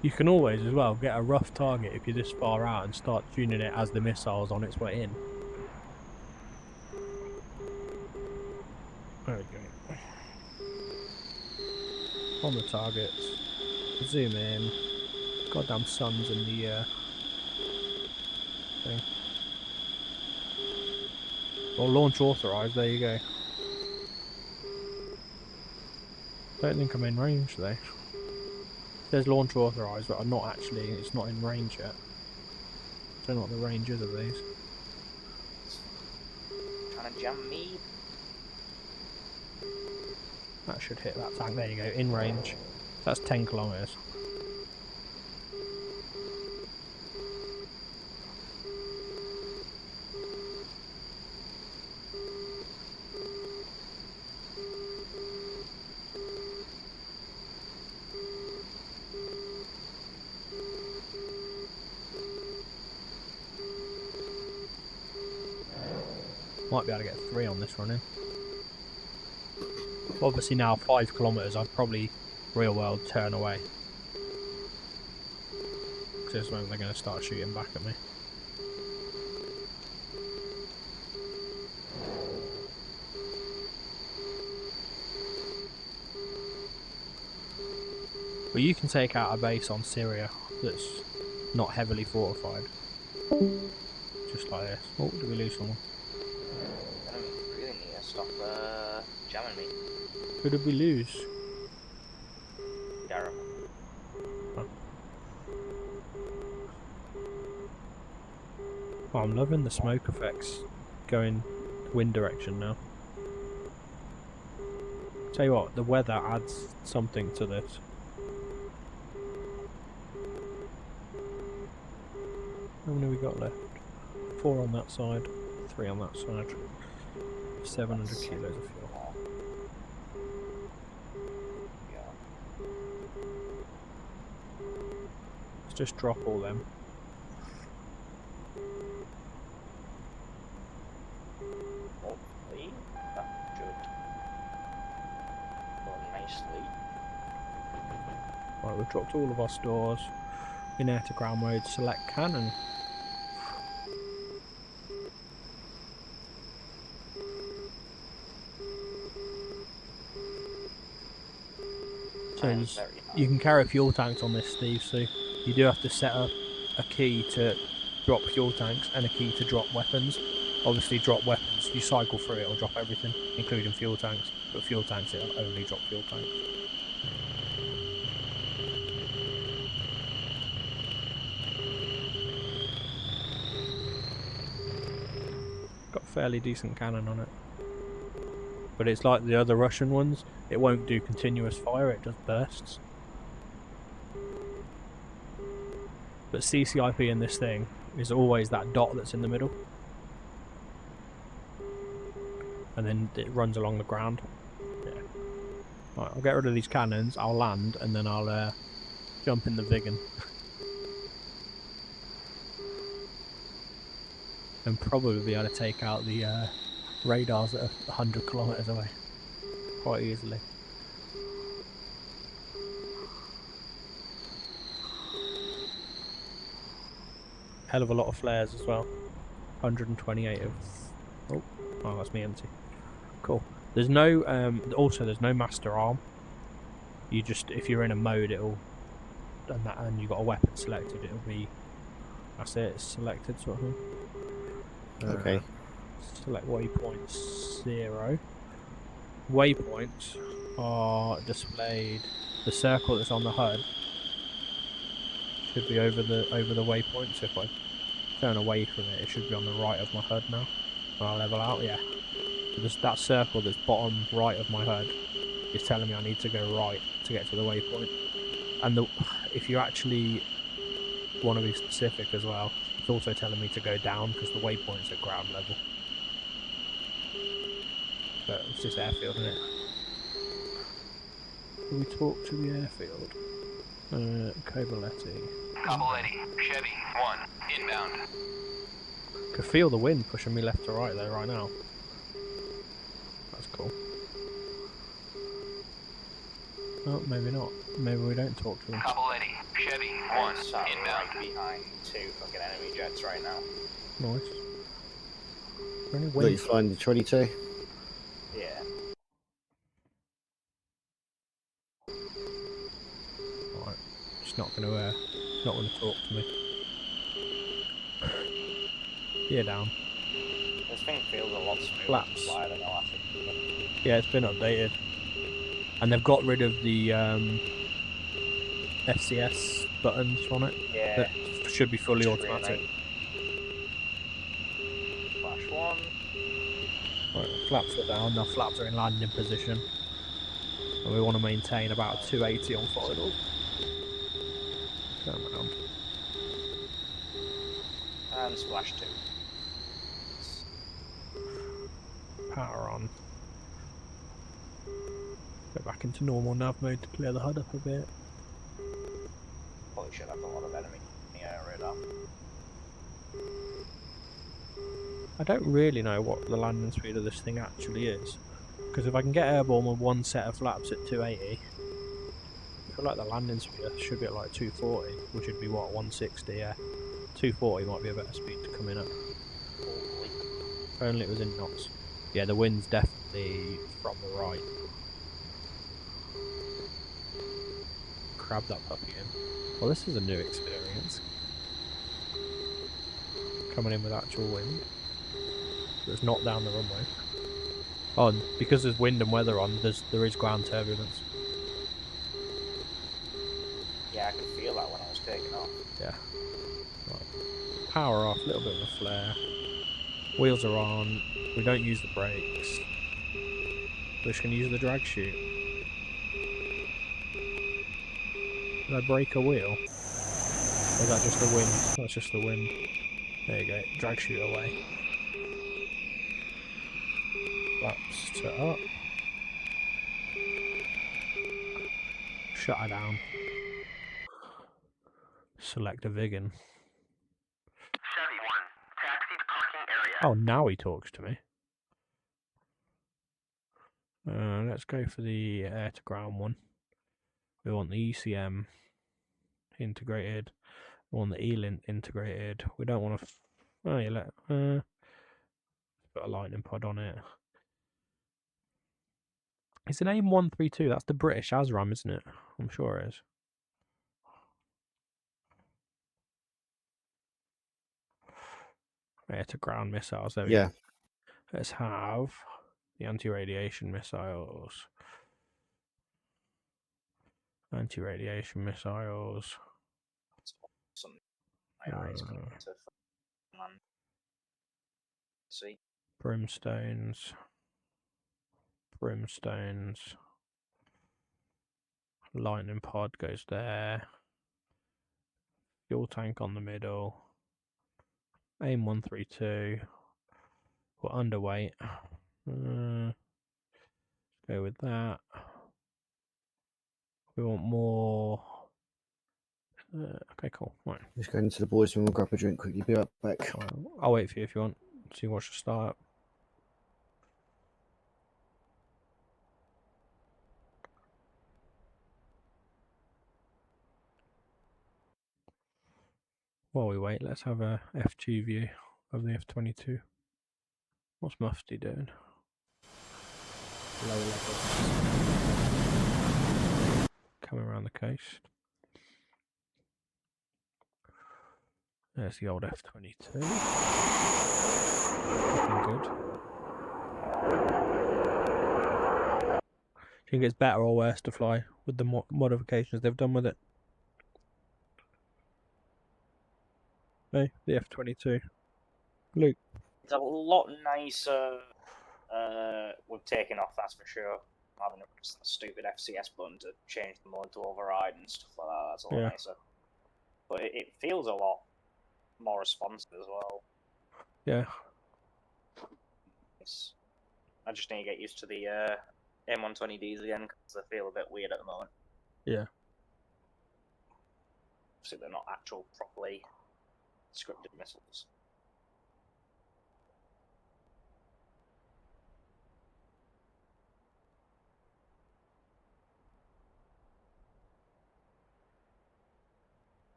You can always as well get a rough target if you're this far out and start tuning it as the missile's on its way in. There we go. On the targets, zoom in. Goddamn sun's in the thing. Or launch authorized, there you go. Don't think I'm in range though. It says launch authorized, but I'm not actually, it's not in range yet. Don't know what the range is of these. Trying to jam me. That should hit that tank. There you go, in range. That's 10 kilometers. Might be able to get 3 on this running. Obviously now 5 kilometers, I'd probably real world turn away. Because this moment they're going to start shooting back at me. But you can take out a base on Syria that's not heavily fortified. Just like this. Oh, did we lose someone? I really need to stop jamming me. Who did we lose? Darren. Oh, I'm loving the smoke effects going wind direction now. Tell you what, the weather adds something to this. How many we got left? 4 on that side, 3 on that side. 700 kilos of fuel. Yeah. Let's just drop all them. Hopefully that should go nicely. Right, we've dropped all of our stores. In air to ground mode, select cannon. So you can carry fuel tanks on this, Steve, so you do have to set up a key to drop fuel tanks and a key to drop weapons. Obviously drop weapons, you cycle through it, it'll drop everything, including fuel tanks, but fuel tanks it'll only drop fuel tanks. Got a fairly decent cannon on it. But it's like the other Russian ones, it won't do continuous fire, it just bursts. But CCIP in this thing is always that dot that's in the middle. And then it runs along the ground. Yeah. Right, I'll get rid of these cannons, I'll land, and then I'll jump in the Vigan. And probably be able to take out the radars that are 100 kilometers away quite easily. Hell of a lot of flares as well. 128 of. Oh, that's me empty. Cool. There's no. Also, there's no master arm. You just, if you're in a mode, it'll. And you got a weapon selected, it'll be. That's it. It's selected sort of thing. Okay. Select waypoint 0. Waypoints are displayed. The circle that's on the HUD should be over the waypoint. So if I turn away from it, it should be on the right of my HUD now. When I level out, yeah. So just that circle that's bottom right of my HUD is telling me I need to go right to get to the waypoint. And if you actually want to be specific as well, it's also telling me to go down because the waypoint's at ground level. But it's just airfield, isn't it? Can we talk to the airfield? Cobaletti. Cobaletti, Chevy, 1, inbound. Could feel the wind pushing me left to right though right now. That's cool. Oh, maybe not. Maybe we don't talk to them. Cobaletti, Chevy, 1, Sat inbound. right behind 2 fucking enemy jets right now. Nice. Any What, you wind? flying the 22? Yeah. Right. It's not gonna talk to me. Yeah, down. This thing feels a lot smoother Flaps. to fly than the last one. Yeah, it's been updated. And they've got rid of the FCS buttons on it. Yeah. That should be fully Should be automatic. Flash 1. Right, flaps are down, now flaps are in landing position. And we want to maintain about 280 on final. Turn around. And splash 2. Power on. Go back into normal nav mode to clear the HUD up a bit. Probably should have a lot of enemy radar. I don't really know what the landing speed of this thing actually is. Because if I can get airborne with one set of flaps at 280, I feel like the landing speed should be at like 240, which would be what, 160, yeah. 240 might be a better speed to come in at. Hopefully. If only it was in knots. Yeah, the wind's definitely from the right. Crab that puppy in. Well, this is a new experience. Coming in with actual wind. It's not down the runway. Oh, and because there's wind and weather on, there is ground turbulence. Yeah, I could feel that when I was taking off. Yeah. Right. Power off, a little bit of a flare. Wheels are on. We don't use the brakes. We're just going to use the drag chute. Did I break a wheel? Or is that just the wind? That's just the wind. There you go. Drag chute away. Flaps to up. Shut her down. Select a Vigan. Chevy 1, taxi to parking area. Oh, now he talks to me. Let's go for the air to ground one. We want the ECM integrated. We want the E-lint integrated. We don't want to. Oh, yeah, put a lightning pod on it. It's an AIM-132. That's the British ASRAM, isn't it? I'm sure it is. Air to ground missiles. There we go. Let's have the anti-radiation missiles. Anti-radiation missiles. Some my eyes coming into land. See? Brimstones. Brimstones. Lightning pod goes there. Fuel tank on the middle. AIM-132. We're underweight. Go with that. We want more. Okay, cool. Right. Just going into the boys' room. We'll grab a drink quickly. Be right back. I'll wait for you if you want. So you watch the start. While we wait, let's have a F2 view of the F-22. What's Mufti doing? Low level. Coming around the coast. There's the old F-22. Looking good. Do you think it's better or worse to fly with the modifications they've done with it? Hey, the F-22. Luke. It's a lot nicer with taking off, that's for sure. Having a stupid FCS button to change the mode to override and stuff like that, that's a lot nicer. But it feels a lot more responsive as well. Yeah. I just need to get used to the M120Ds again because they feel a bit weird at the moment. Yeah. Obviously, they're not actual properly scripted missiles.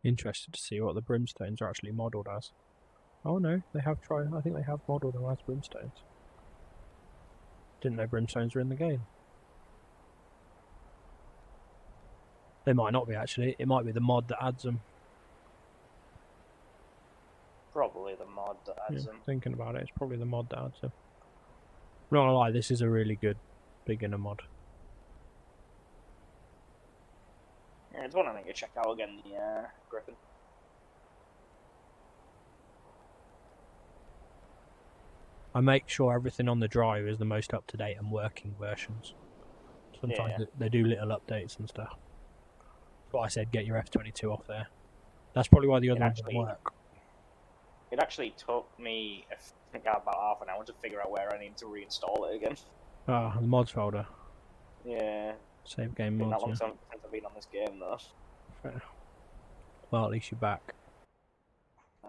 Interested to see what the brimstones are actually modelled as. Oh no, they have tried. I think they have modelled them as brimstones. Didn't know brimstones were in the game. They might not be actually. It might be the mod that adds them. Probably the mod that adds them. Thinking about it, it's probably the mod that adds them. Not gonna lie, this is a really good beginner mod. Yeah, it's one I think to check out again, the Griffin. I make sure everything on the drive is the most up-to-date and working versions. Sometimes they do little updates and stuff. That's why I said get your F22 off there. That's probably why the other ones don't work. It actually took me, I think, about half an hour to figure out where I need to reinstall it again. Ah, the mods folder. Yeah. Save game Been mods, that long yeah. since I've been on this game, though. Fair. Well, at least you're back.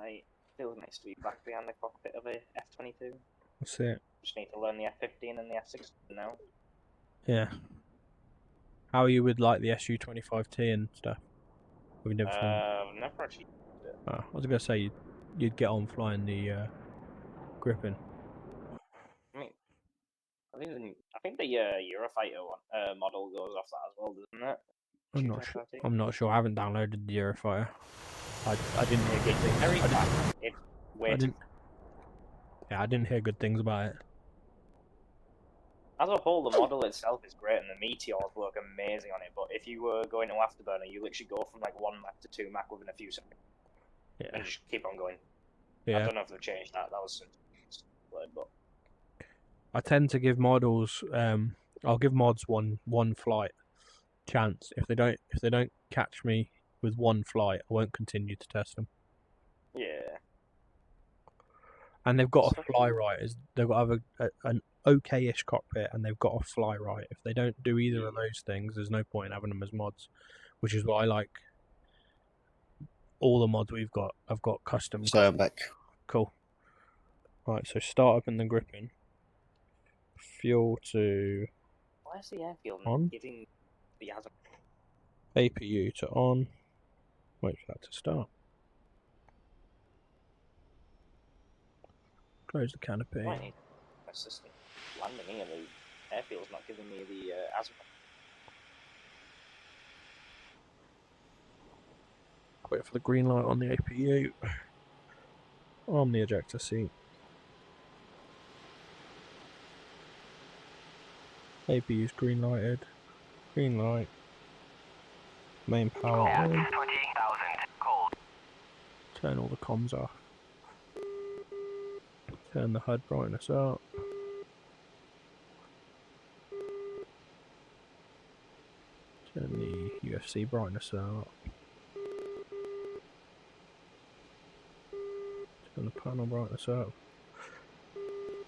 It feels nice to be back behind the cockpit of a F-22. That's it. Just need to learn the F-15 and the F-16 now. Yeah. How are you with, like, the SU25T and stuff? Have you never flown? Never actually used it. I was going to say you'd get on flying the Griffin. I mean, I think the Eurofighter one, model goes off that as well, doesn't it? I'm not sure. SU25T? I'm not sure. I haven't downloaded the Eurofighter. I didn't hear good things. Very fast. It's way too. Yeah, I didn't hear good things about it. As a whole, the model itself is great, and the meteors work amazing on it. But if you were going to Afterburner, you literally go from like 1 Mach to 2 Mach within a few seconds, Yeah. and just keep on going. Yeah. I don't know if they've changed that. That was but I tend to give models. I'll give mods one flight chance. If they don't catch me with one flight, I won't continue to test them. yeah. And they've got to fly right. They've got to have an okay-ish cockpit, and they've got to fly right. If they don't do either of those things, there's no point in having them as mods. Which is why I like all the mods we've got. I've got custom. So I'm back. Cool. Right, so start up in the Griffin. Fuel to Why is the airfield on. giving the hazard? APU to on. Wait for that to start. Close the canopy. I need assistant landing here. The airfield's not giving me the azimuth. Wait for the green light on the APU. On the ejector seat. APU's green lighted. Green light. Main power on. 20,000. Cold. Turn all the comms off. Turn the HUD brightness up. Turn the UFC brightness up. Turn the panel brightness up.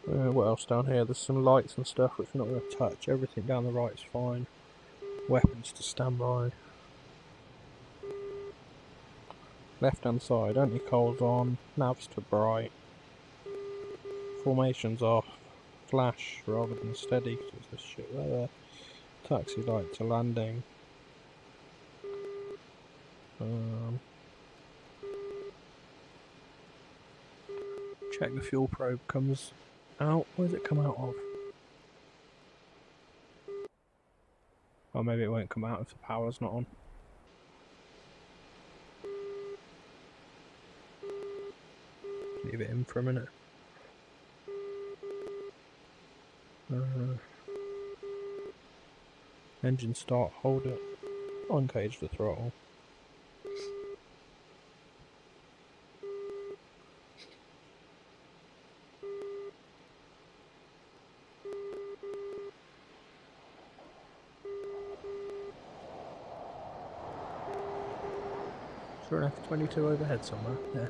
What else down here? There's some lights and stuff which we're not going to touch. Everything down the right is fine. Weapons to standby. Left hand side, anti-cold on. Navs to bright. Formations off. Flash rather than steady because it's this shit there. Taxi light to landing. Check the fuel probe comes out. Where does it come out of? Or maybe it won't come out if the power's not on. Leave it in for a minute. Engine start, hold it. Uncage the throttle. Is there an F-22 overhead somewhere? Yeah.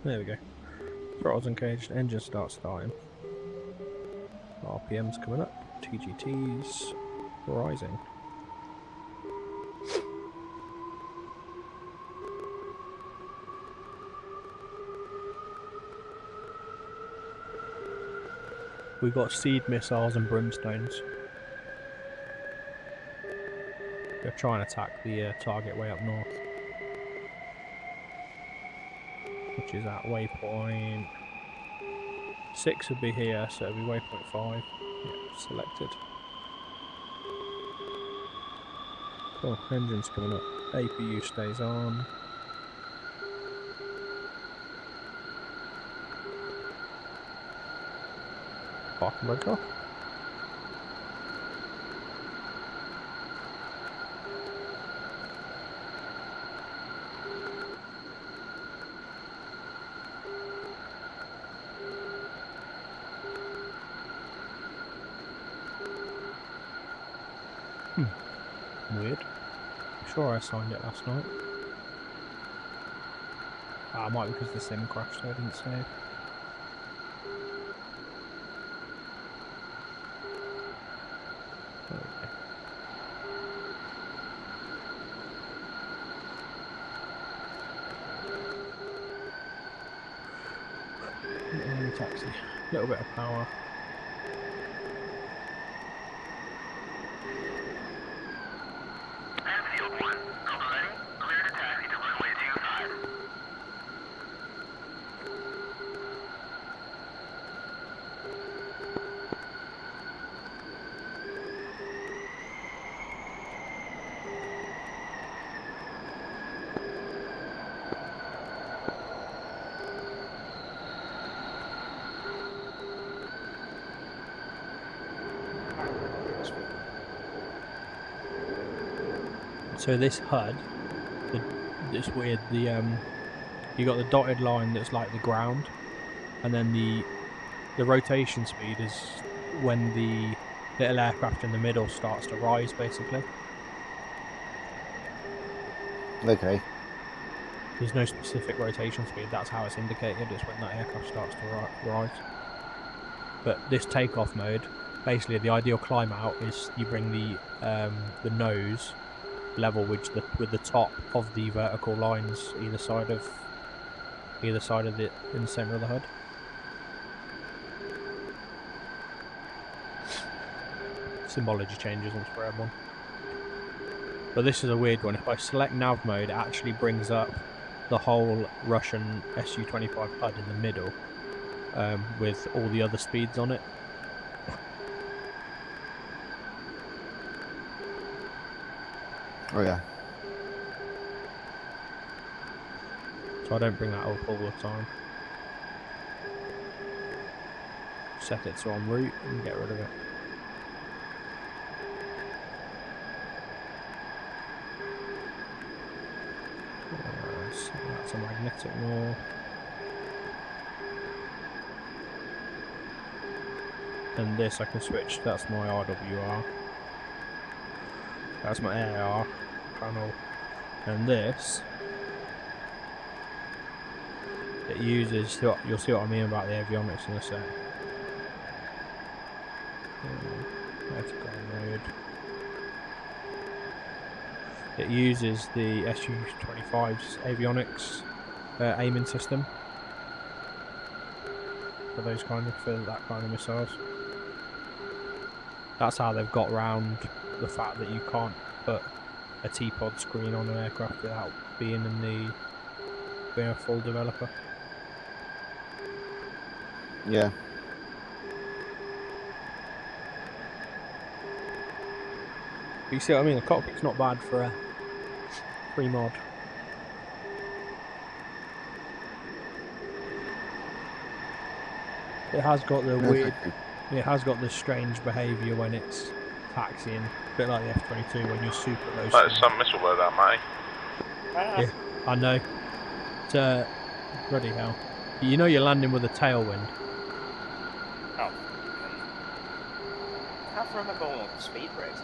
There we go. Throttle's engaged, engine starts starting. RPM's coming up. TGT's rising. We've got SEAD missiles and brimstones. Go try and attack the target way up north, which is at waypoint 6 would be here, so it'll be waypoint 5. Yeah, selected. Cool, engine's coming up. APU stays on. Parking brake off. Weird. Sure I signed it last night. Ah, it might be because the sim crashed, so I didn't save. Okay. Taxi. A little bit of power. Enfield 1, Alpha ready, clear to taxi to runway 25. So this HUD, it's weird. You got the dotted line that's like the ground, and then the rotation speed is when the little aircraft in the middle starts to rise, basically. Okay. There's no specific rotation speed. That's how it's indicated. It's when that aircraft starts to rise. But this takeoff mode, basically, the ideal climb out is you bring the nose level with the top of the vertical lines either side of it in the center of the HUD. Symbology changes on spread one. But this is a weird one. If I select nav mode, it actually brings up the whole Russian SU25 HUD in the middle, with all the other speeds on it. Oh yeah. So I don't bring that up all the time. Set it to en route and get rid of it. So that's a magnetic north. And this I can switch, that's my RWR. That's my AR panel. And this, it uses, you'll see what I mean about the avionics in a sec. Vertical mode. It uses the SU25's avionics aiming system for that kind of missiles. That's how they've got around the fact that you can't put a T-pod screen on an aircraft without being a full developer. Yeah. But you see what I mean? The cockpit's not bad for a free mod. It has got the weird. It has got this strange behaviour when it's taxiing, a bit like the F-22 when you're super low. There's some missile loadout, mate. Yeah, I know. It's, bloody hell. You know you're landing with a tailwind. Oh. I can't remember going with speed brakes.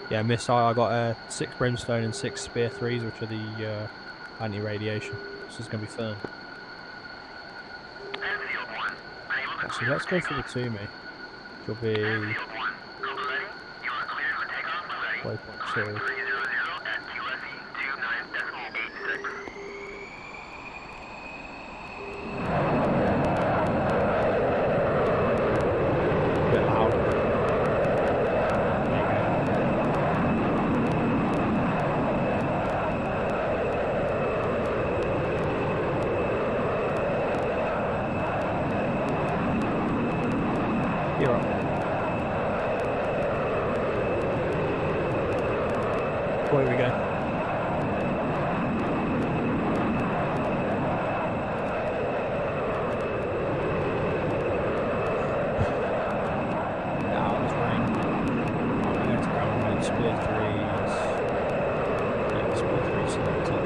Yeah, missile. I got 6 Brimstone and 6 Spear 3s, which are the anti-radiation. This is going to be fun. Actually, let's go for the 2 me. Which will be waypoint 2. Bit loud. Oh, here we go. Now it's rain. Oh, let's grab one. Spear 3s. Yeah, Spear 3 selected.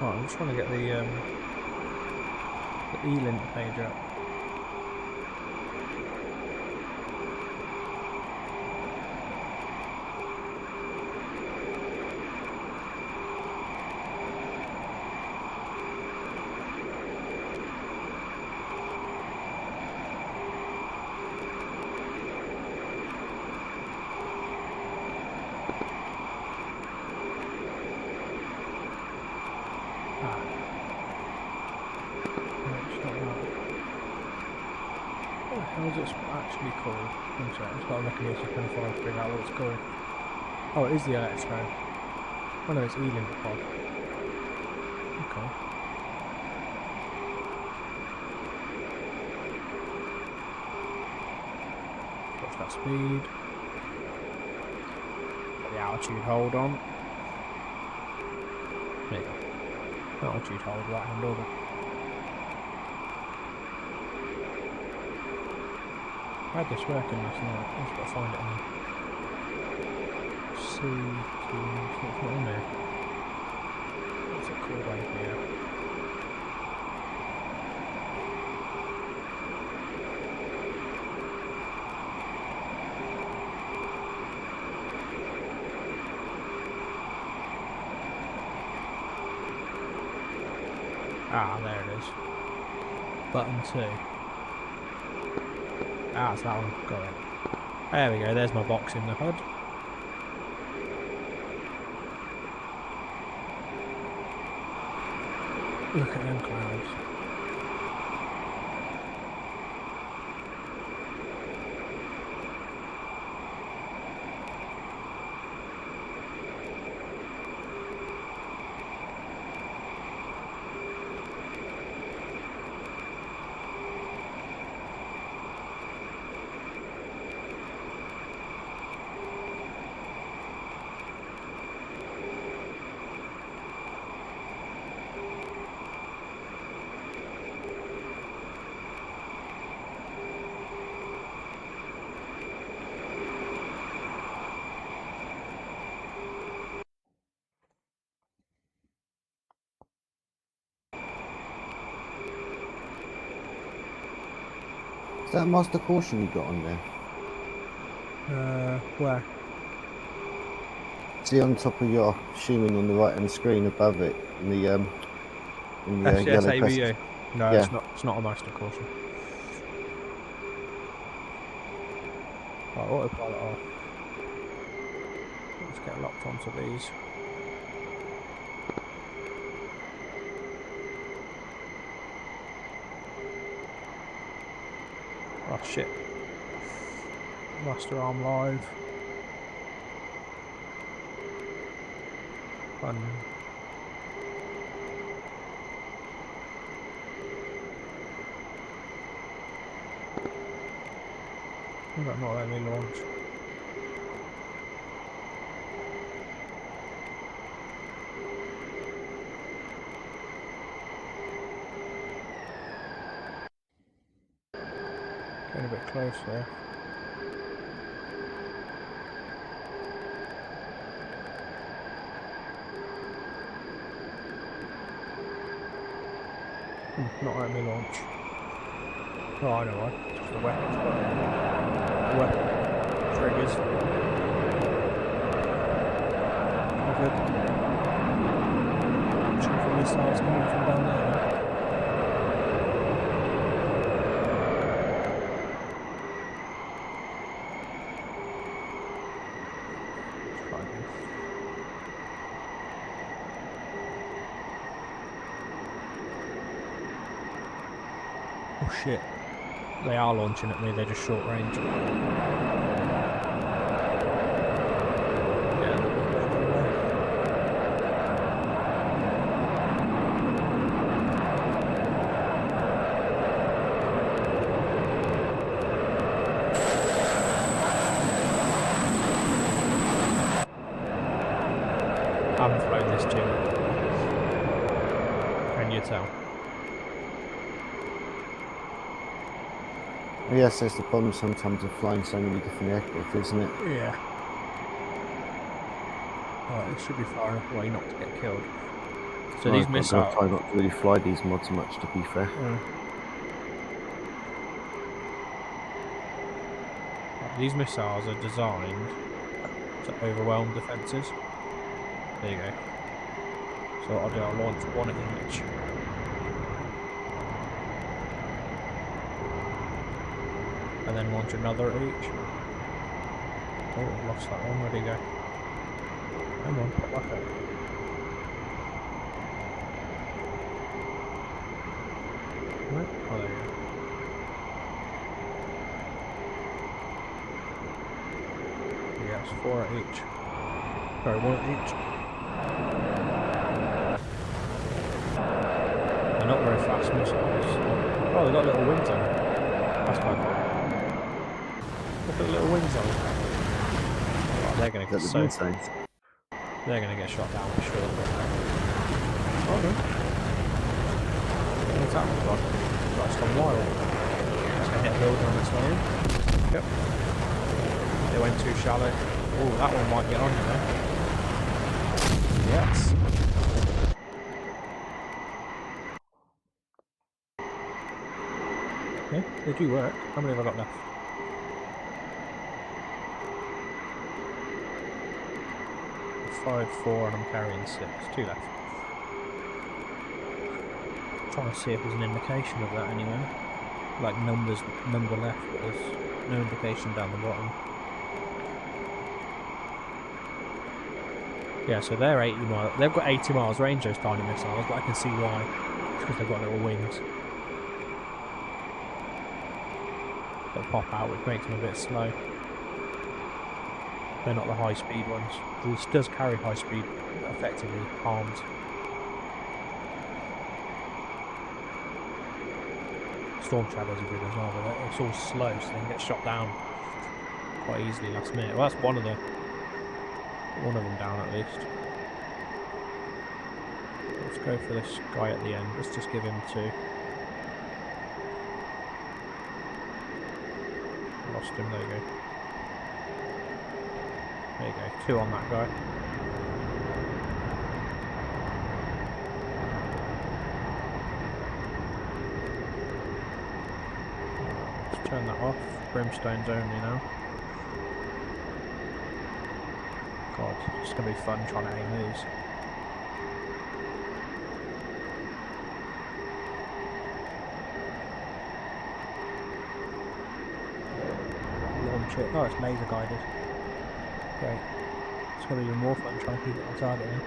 Right, I'm just trying to get the E-link page up. How's it actually called? I'm sorry, it's got a looking at this 25 to figure out what it's called. Oh, it is the Electro. Oh no, it's E-Link Pod. Okay. What's that speed? Got the altitude hold on. There you go. Altitude hold, right hand over. I had this working last night, I've just got to find it now. It's not on there. What's it called over here? Ah, there it is. Button 2. Ah, it's that one. Got it. There we go, there's my box in the HUD. Look at them clouds. Is that master caution you got on there? Where? See on top of your, assuming on the right hand screen above it, in the yellow SCS crest. ABU. No, Yeah. it's not a master caution. Right, autopilot off. Let's get locked onto these. Oh shit. Master arm live. Fun. That not let me launch. Getting a bit close there. Not letting me launch. Oh, I know why. Just the weapons. The weapon triggers. Good. Looking for missiles coming from down there now. Oh shit. They are launching at me, they're just short range. Yeah, they're going away. I haven't flown this too much. Can you tell? Yes, that's the problem sometimes of flying so many different aircraft, isn't it? Yeah. Alright, it should be far enough away not to get killed. So these missiles. I'll try not to really fly these mods much, to be fair. These missiles are designed to overwhelm defences. There you go. So what I'll do, I'll launch one at each. And then launch another at each. Oh, I've lost that one. Where'd he go? Come on, pop back up. Right? Oh, there you go. Yeah, it's 4 at each. Sorry, 1 at each. They're not very fast missiles. Oh, they've got little wings on them. That's quite cool. Look at the little wings on them. Oh, they're going to get so... They're going to get shot down for sure. Oh no. What's that one got? That's gone wild. It's going to hit a building on its way in. Yep. They went too shallow. Oh, that one might get on, you know. Yes. Okay, they do work. How many have I got left? 5, 4, and I'm carrying 6. 2 left. Trying to see if there's an indication of that anywhere. Like number left, but there's no indication down the bottom. Yeah, so they're 80 miles. They've got 80 miles range, those tiny missiles, but I can see why. It's because they've got little wings that pop out, which makes them a bit slow. They're not the high speed ones. This does carry high speed, effectively armed. Storm Shadows are good as well, but it's all slow, so they can get shot down quite easily last minute. Well, that's one of them down at least. Let's go for this guy at the end. Let's just give him 2. Lost him, there you go. There you go, 2 on that guy. Let's turn that off. Brimstone's only now. God, it's going to be fun trying to aim these. Launch it. Oh, it's laser guided. Great. It's going to be even more fun trying to keep it on target then.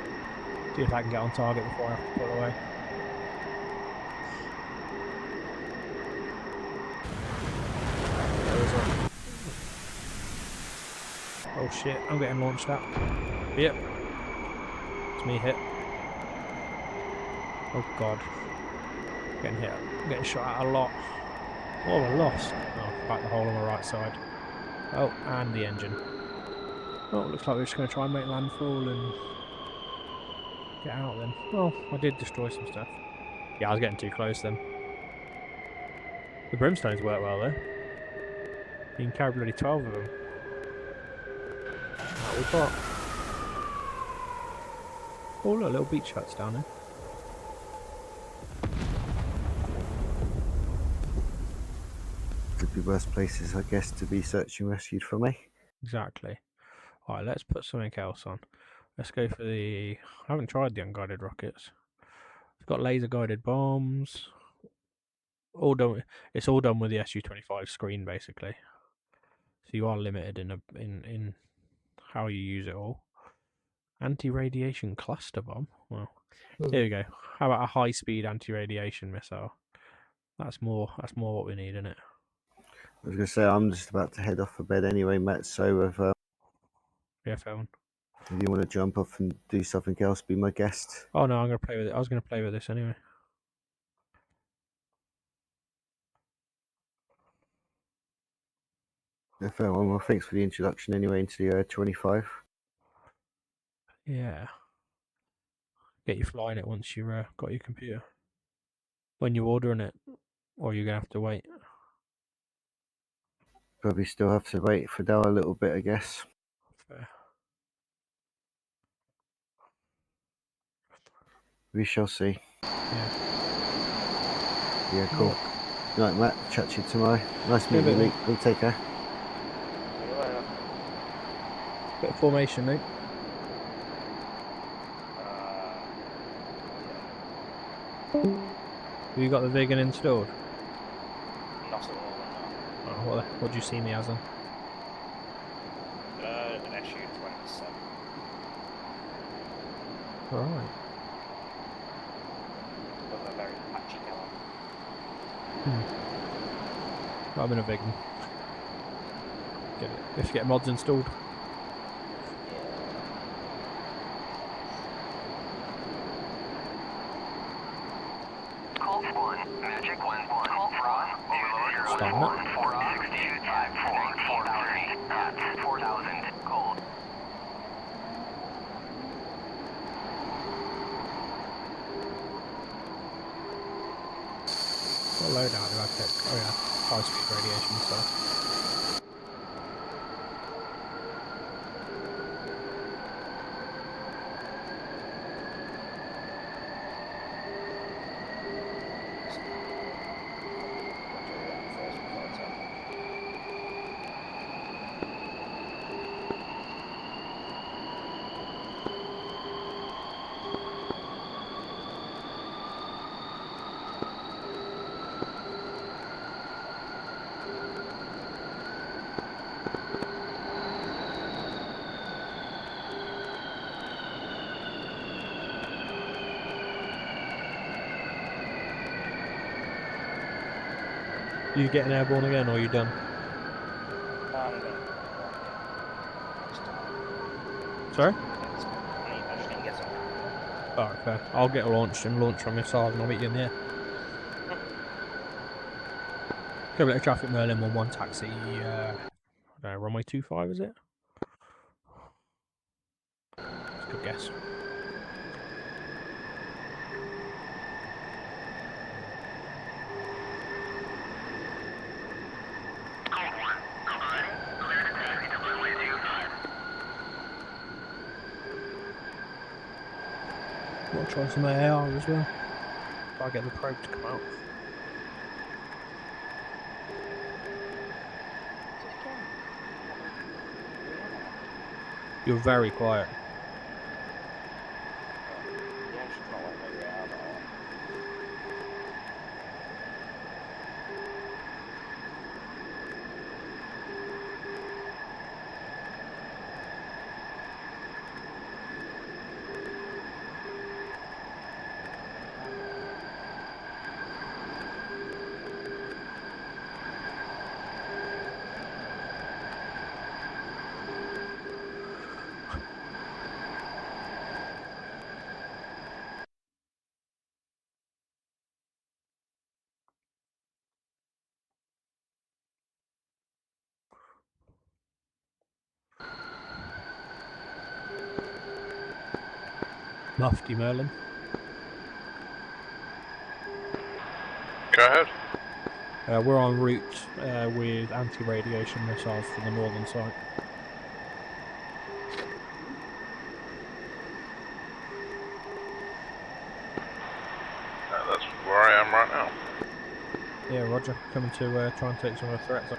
See if I can get on target before I have to pull away. There is one. Oh shit, I'm getting launched at. Yep. It's me hit. Oh god. Getting hit. I'm getting shot at a lot. Oh, I lost. Oh, back the hole on the right side. Oh, and the engine. Oh, it looks like we're just going to try and make landfall and get out then. Well, I did destroy some stuff. Yeah, I was getting too close then. The brimstones work well though. You can carry bloody 12 of them. What we got? Oh look, little beach huts down there. worst places, I guess, to be search and rescued for me. Exactly. Alright, let's put something else on. Let's go for the... I haven't tried the unguided rockets. It's got laser guided bombs. All done. It's all done with the SU25 screen, basically. So you are limited in how you use it all. Anti-radiation cluster bomb. Well, here we go. How about a high-speed anti-radiation missile? That's more what we need, isn't it? I was going to say, I'm just about to head off for bed anyway, Matt. So Yeah, phone. if you want to jump off and do something else, be my guest. Oh no, I'm gonna play with it. I was gonna play with this anyway. Yeah, fair one. Well, thanks for the introduction anyway into the 25. Yeah. Get you flying it once you've got your computer. When you're ordering it, or you're gonna have to wait. Probably still have to wait for Dell a little bit, I guess. Fair. We shall see. Yeah. Yeah, cool. Right, Matt. Chat to you tomorrow. Nice Yeah, meeting you, bit Luke. We'll take care. Bit of formation, Luke. Have you got the vegan installed? Not at the moment, no. Oh, what do you see me as then? An SU27. Right. With a very patchy colour. I'm in a vegan. Get it. If you get mods installed. Colt 1, Magic 1, Colt Ross, overload, Starting up. 6254, 4,000 at 4,000, Colt. What loadout do I pick? Oh yeah, high speed radiation stuff. You getting airborne again, or are you done? Sorry? I just need to get some. Alright, fair. I'll get launched and launch from missiles and I'll meet you in the air. Go a bit of traffic, Merlin 1-1 taxi, I don't know, runway 25 is it? That's a good guess. Colt 1, company, clear to taxi to runway 25. Want to try some AR as well. If I get the probe to come out. You're very quiet. Yeah, she's not letting me out at all. Mufti Merlin. Go ahead. We're en route with anti-radiation missiles for the northern site. That's where I am right now. Yeah, roger. Coming to try and take some of the threats out.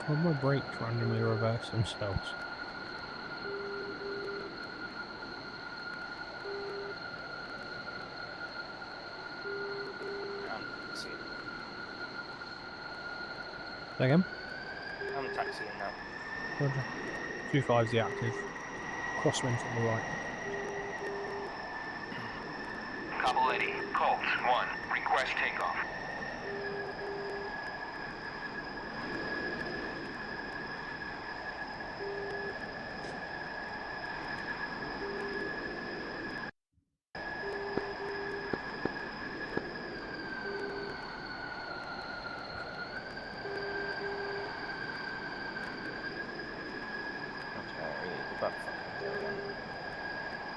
Why my brakes randomly reverse themselves? Taxiing. Say again? I'm taxiing now. Roger. 25's the active. Crosswind on the right. Couple 80. Colt 1. Request takeoff.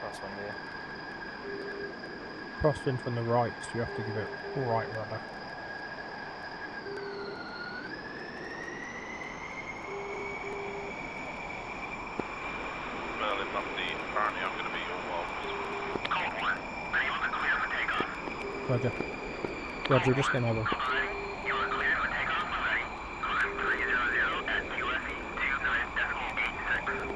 Crosswind here. Crosswind from the right, so you have to give it right rudder. Berlin Dundee, apparently I'm going to be your boss. Colt 1. Are you on the clear for takeoff? Roger. Roger, just getting over. You are clear for takeoff already. Climb 300 at QFE 29.86.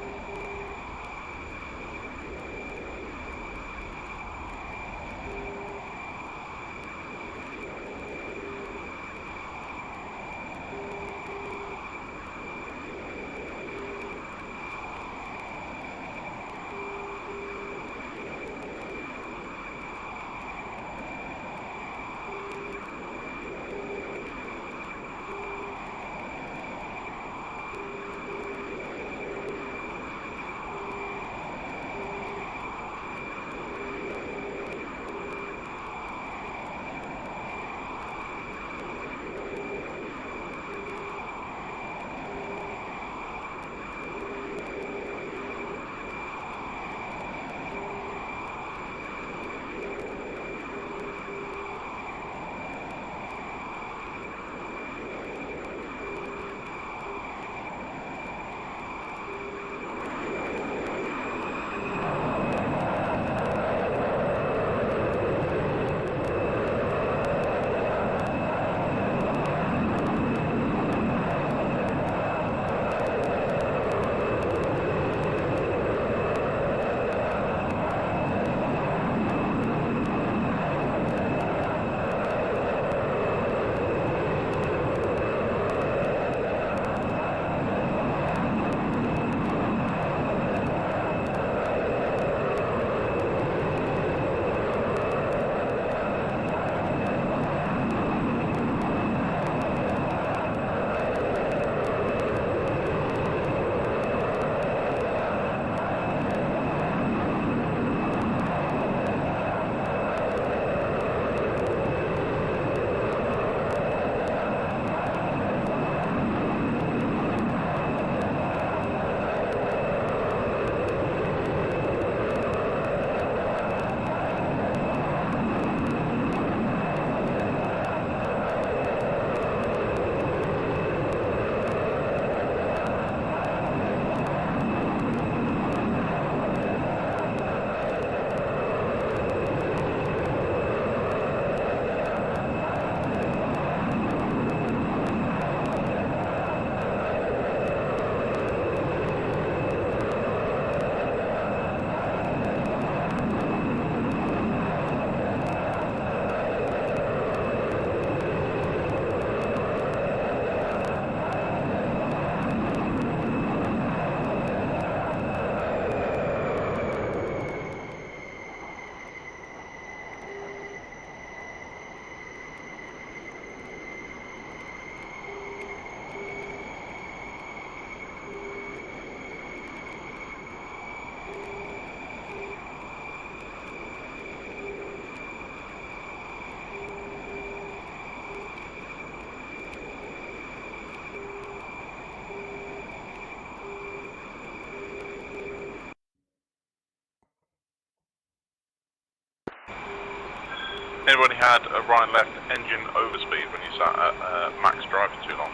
Anybody had a right and left engine overspeed when you sat at max drive for too long?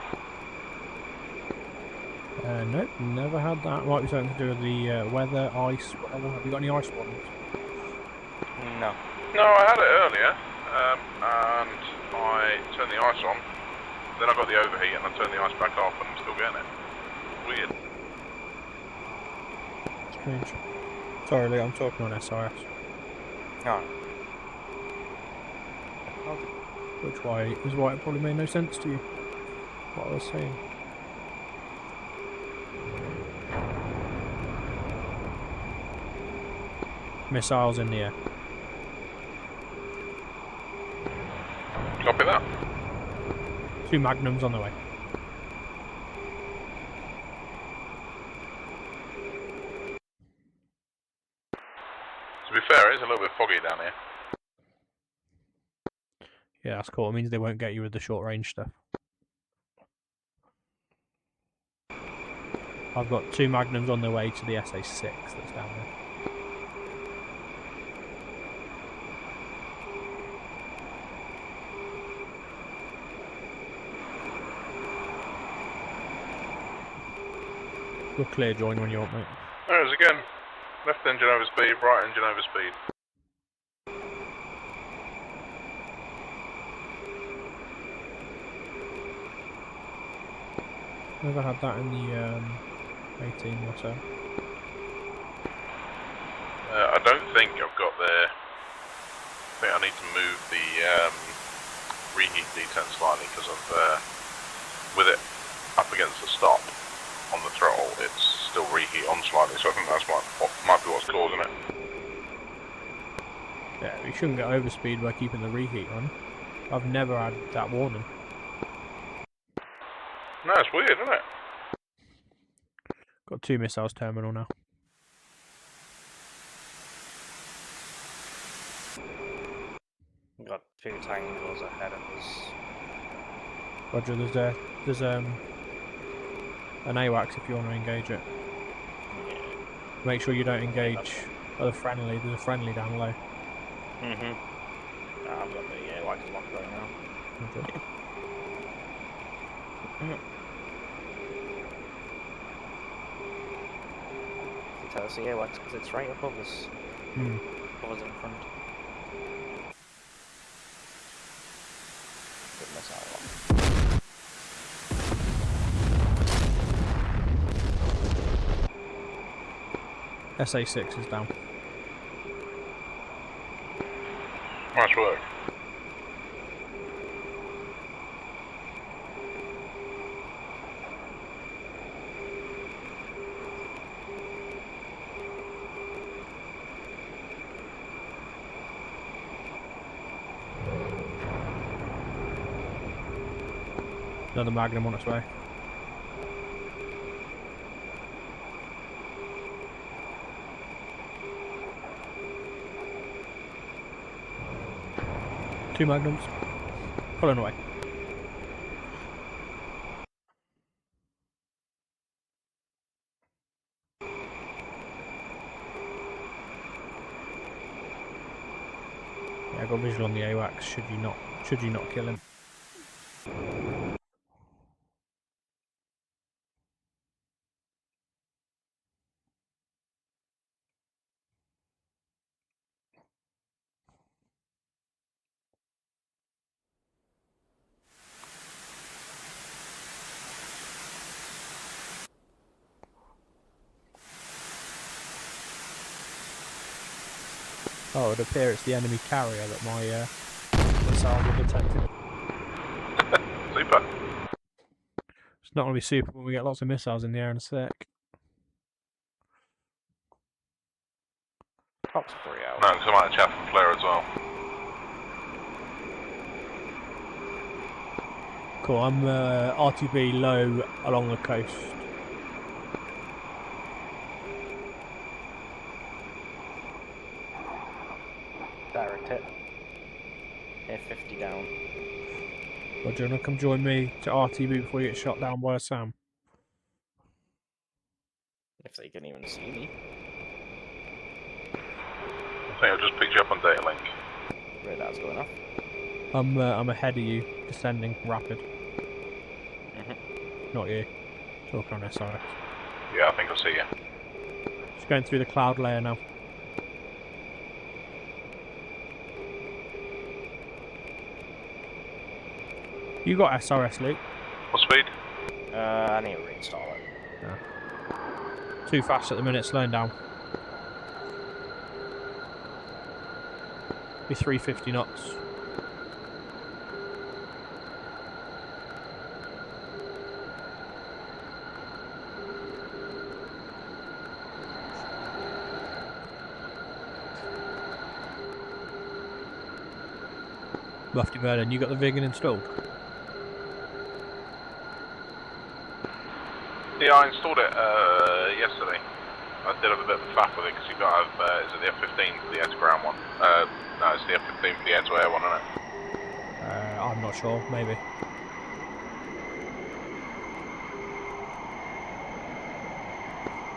Nope, never had that. Might be something to do with the weather, ice, whatever. Have you got any ice ones? No. No, I had it earlier, and I turned the ice on. Then I got the overheat, and I turned the ice back off, and I'm still getting it. Weird. Strange. Sorry, Lee, I'm talking on SIS. No. Which is why it probably made no sense to you. What I was saying. Missiles in the air. Copy that. 2 magnums on the way. To be fair, it's a little bit foggy down here. Yeah, that's cool. It means they won't get you with the short range stuff. I've got 2 magnums on the way to the SA6 that's down there. You're clear, join when you want, mate. There it is again. Left engine overspeed, right engine overspeed. Never had that in the 18 or so. I don't think I've got the... I think I need to move the reheat detent slightly because of with it up against the stop on the throttle, it's still reheat on slightly, so I think that's what might be what's causing it. Yeah, you shouldn't get overspeed by keeping the reheat on. I've never had that warning. No, it's weird, isn't it? Got 2 missiles terminal now. We've got 2 tangos ahead of us. Roger, there's an AWACS if you want to engage it. Yeah. Make sure you don't engage a friendly. There's a friendly down low. I've got the wax lock right now. Roger. You tell us the AWACS because it's right above us. Above us in front. Good missile lock. SA6 is down. Nice work. Another Magnum on its way. Two Magnums. Pulling away. Yeah, I got visual on the AWACS. Should you not kill him? Oh, it would appear it's the enemy carrier that my missiles are detected. Super. It's not going to be super when we get lots of missiles in the air in a sec. Pops 3 out. No, because I might have chaff and flare as well. Cool, I'm RTB low along the coast. Direct hit. Hit 50 down. Well, do you want to come join me to RTB before you get shot down by a SAM? If they can even see me. I think I've just picked you up on data link. Radar's going off. I'm ahead of you, descending rapid. Not you. Talking on SRS. Yeah, I think I see you. Just going through the cloud layer now. You got SRS, Luke. What speed? I need to reinstall it. Too fast at the minute, slowing down. Be 350 knots. Lofty Merlin, you got the Vigan installed? Yeah, I installed it yesterday. I did have a bit of a faff with it because you've got to have, is it the F-15 for the air-to-ground one? No, it's the F-15 for the air-to-air one, isn't it? I'm not sure, maybe.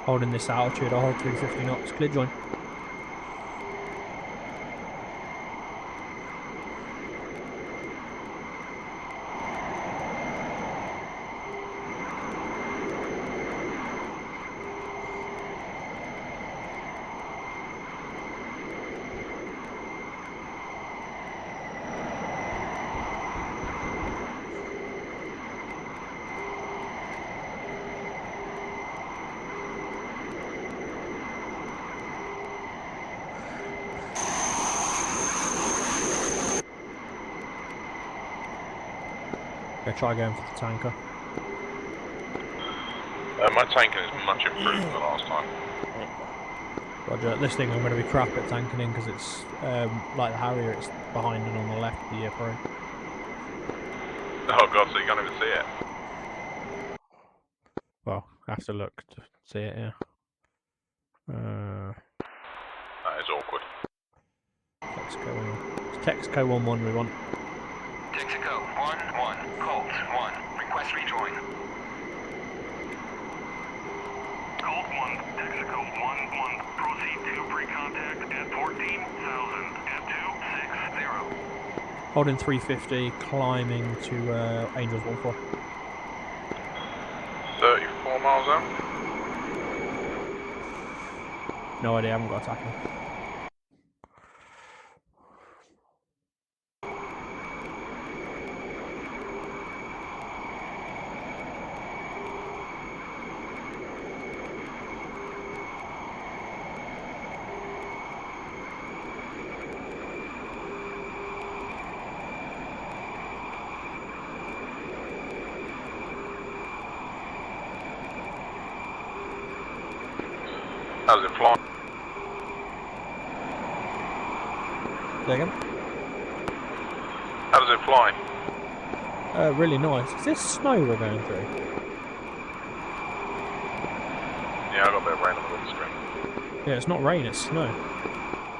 Holding this altitude, I'll hold 350 knots. Clear join. Okay, try going for the tanker. My tanking is much improved from the last time. Roger, this thing I'm going to be crap at tanking in because it's like the Harrier, it's behind and on the left of the Pro. Oh god, so you can't even see it? Well, I have to look to see it, yeah. That is awkward. Texaco 1-1 we want. Texaco 1-1, Colt 1, request rejoin. Colt 1, Texaco 1-1, proceed to pre-contact at 14,000 at 260. Holding 350, climbing to Angels 1-4. 34 miles out? No idea, I haven't got a tackle. How's it flying? Say again? How does it fly? Really nice. Is this snow we're going through? Yeah, I got a bit of rain on the windscreen. Yeah, it's not rain, it's snow.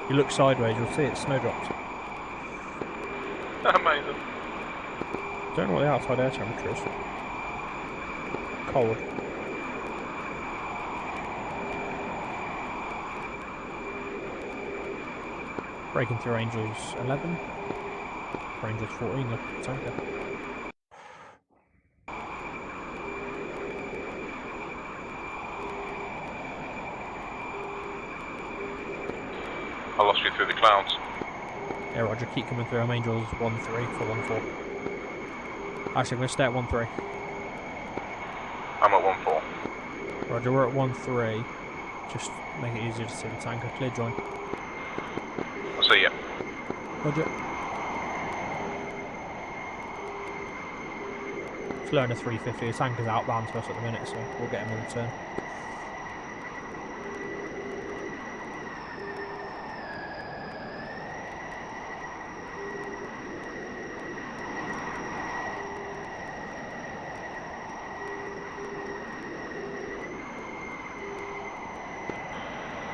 You look sideways, you'll see it's snowdrops. Amazing. Don't know what the outside air temperature is. Cold. Breaking through Angels 11. Angels 14, the tanker. I lost you through the clouds. Yeah, Roger, keep coming through. I'm Angels 1-3 for 1-4. Actually, I'm going to stay at 1-3. I'm at 1-4. Roger, we're at 1-3. Just make it easier to see the tanker. Clear join. I'll see you. Roger. Slowing to 350. The tanker's outbound to us at the minute, so we'll get him on the turn.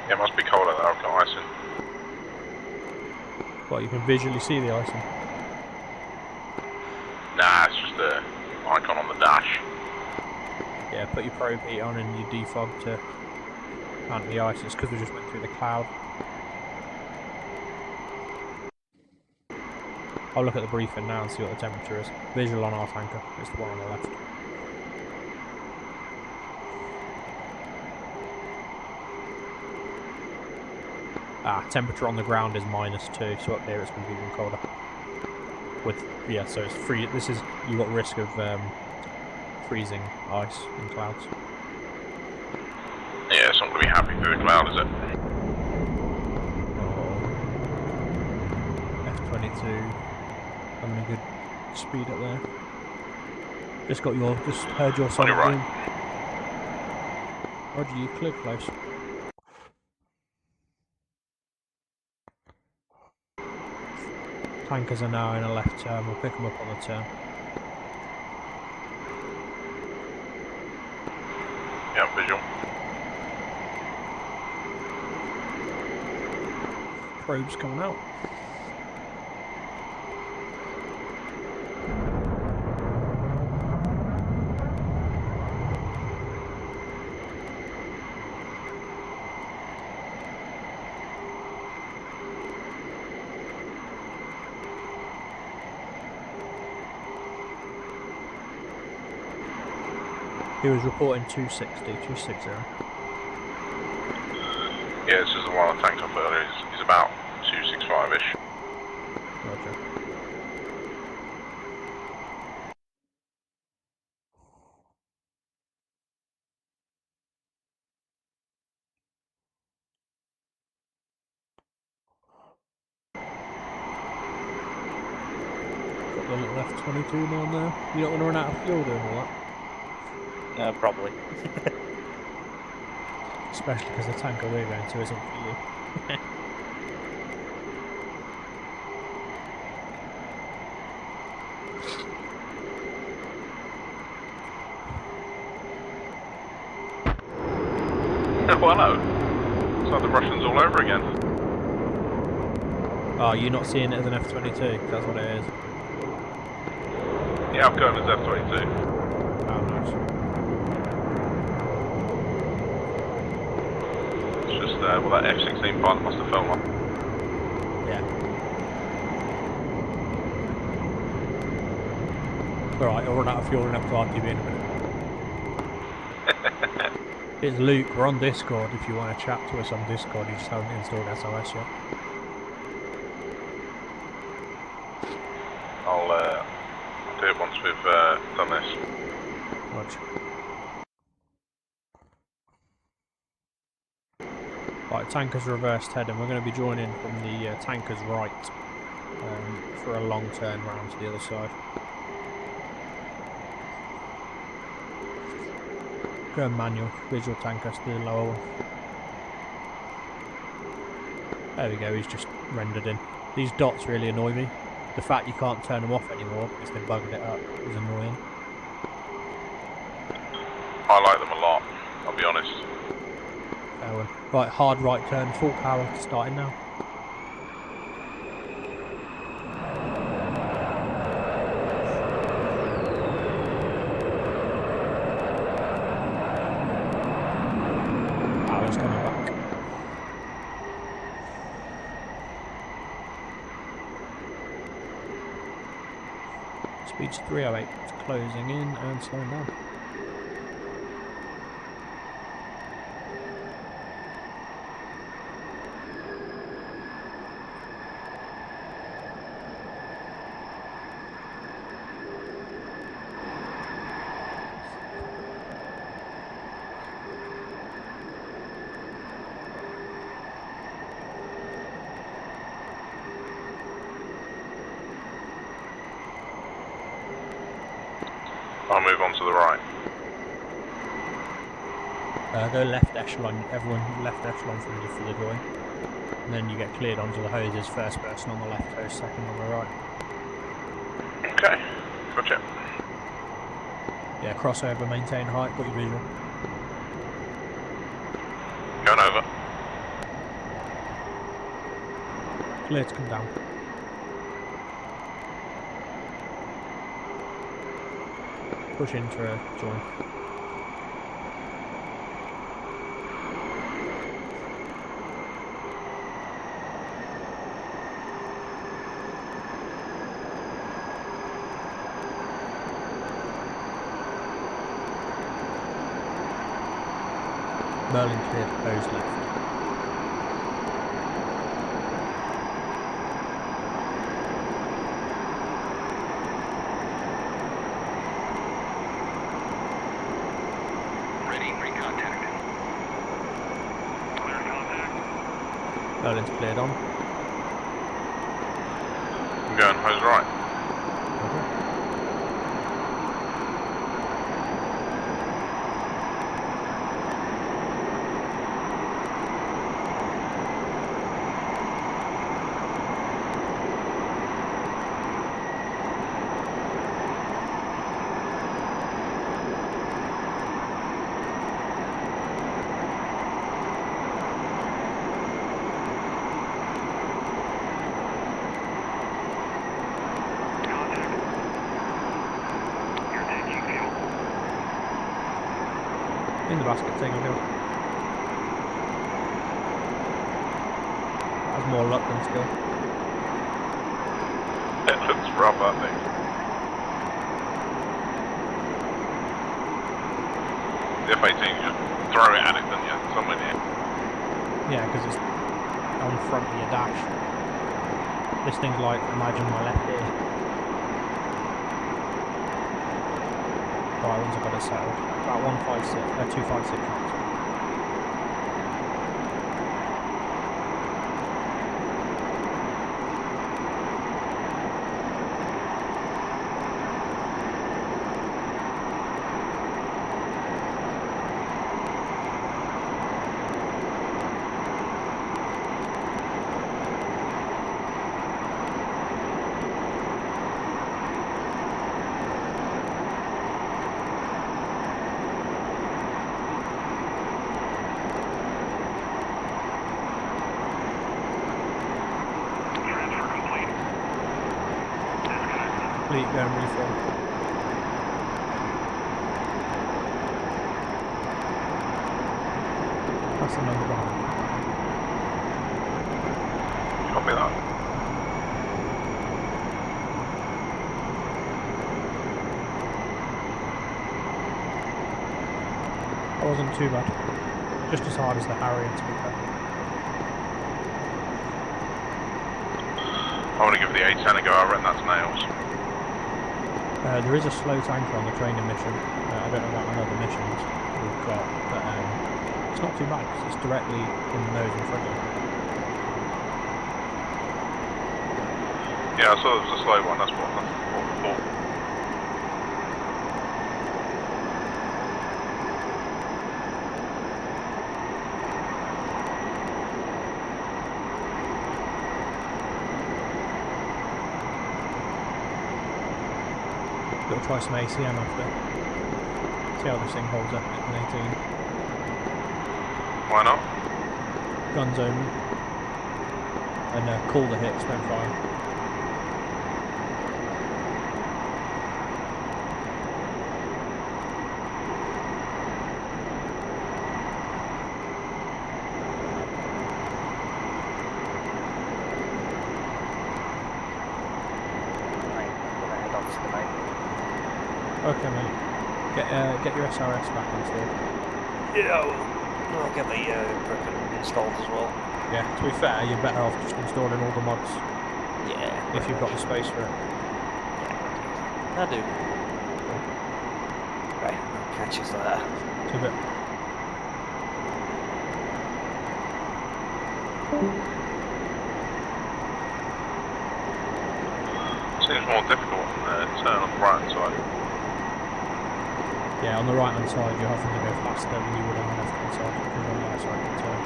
Yeah, it must be cold out there. I've got icing. Well, you can visually see the icing. Nah, it's just a icon on the dash. Yeah, put your probe heat on and your defog to count the ice. It's because we just went through the cloud. I'll look at the briefing now and see what the temperature is. Visual on our tanker. It's the one on the left. Temperature on the ground is -2, so up here it's going to be even colder. Yeah, so it's free. This is, you've got risk of freezing ice and clouds. Yeah, it's not going to be happy through the cloud, is it? F22 having a good speed up there. Just heard your On your right. Roger, you clear close. Tankers are now in a left turn, we'll pick them up on the turn. Yeah, visual. Probes coming out. He was reporting 260. Yeah, this is the one I tanked off earlier. He's about 265-ish. Roger. Got the little F22 on there. You don't want to run out of fuel doing all that? Probably. Especially because the tanker we're going to isn't for you. Oh, hello. It's like the Russians all over again. Oh, you're not seeing it as an F22? That's what it is. Yeah, I've got it as F22. Oh, nice. It's just, well, that F-16 pilot must have fell off. Yeah. Alright, I'll run out of fuel and have to RTB in a minute. It's Luke, we're on Discord if you want to chat to us on Discord, you just haven't installed SOS yet. I'll do it once we've done this. Watch. Right, tanker's reversed head and we're going to be joining from the tanker's right for a long turn round to the other side. Go manual, visual tanker to the lower one. There we go, he's just rendered in. These dots really annoy me. The fact you can't turn them off anymore because they bugged it up is annoying. I like them a lot, I'll be honest. Fair one. Right, hard right turn, full power starting now. Power's coming back. Speed's 308, it's closing in and slowing down. I'll move on to the right. Go left echelon, everyone left echelon for the drawing. And then you get cleared onto the hoses, first person on the left hose, second on the right. Okay, gotcha. Yeah, crossover, maintain height, got your visual. Going over. Clear to come down. Push in for a join. Merlin cleared, hose left. Ready, recontact. Clear contact. Merlin's cleared on. I'm going hose right. Okay. In the basket, taking fuel. Has more luck than skill. It looks rough, I think. The F-18, just throw it at it, don't you? Somewhere near. Yeah, because it's on front of your dash. This thing's like, imagine my left ear. Right, once I've got it settled. About 256 knots. Complete, go and reform. That's the number behind. Copy that. That wasn't too bad. Just as hard as the Harrier, to be fair. I want to give the A10 a go, I reckon that's nails. There is a slow tanker on the training mission. I don't know about another missions we've got, but it's not too bad because it's directly in the nose in front of you. Yeah, I saw it was a slow one, that's what I thought. Got to try some ACM after. See how this thing holds up at an 18. Why not? Guns only. And call the hits, don't fire. Right, I'm gonna head off for the night. Okay, mate. Get your SRS back installed. Yeah, I'll get the equipment installed as well. Yeah, to be fair, you're better off just installing all the mods Yeah. if you've got the space for it. Yeah, I do. Right, I'll catch you later. It's a bit. Seems more difficult on the turn on the right hand side. Yeah, on the right hand side you're having to go faster than you would on the left hand side because on the right side you can turn.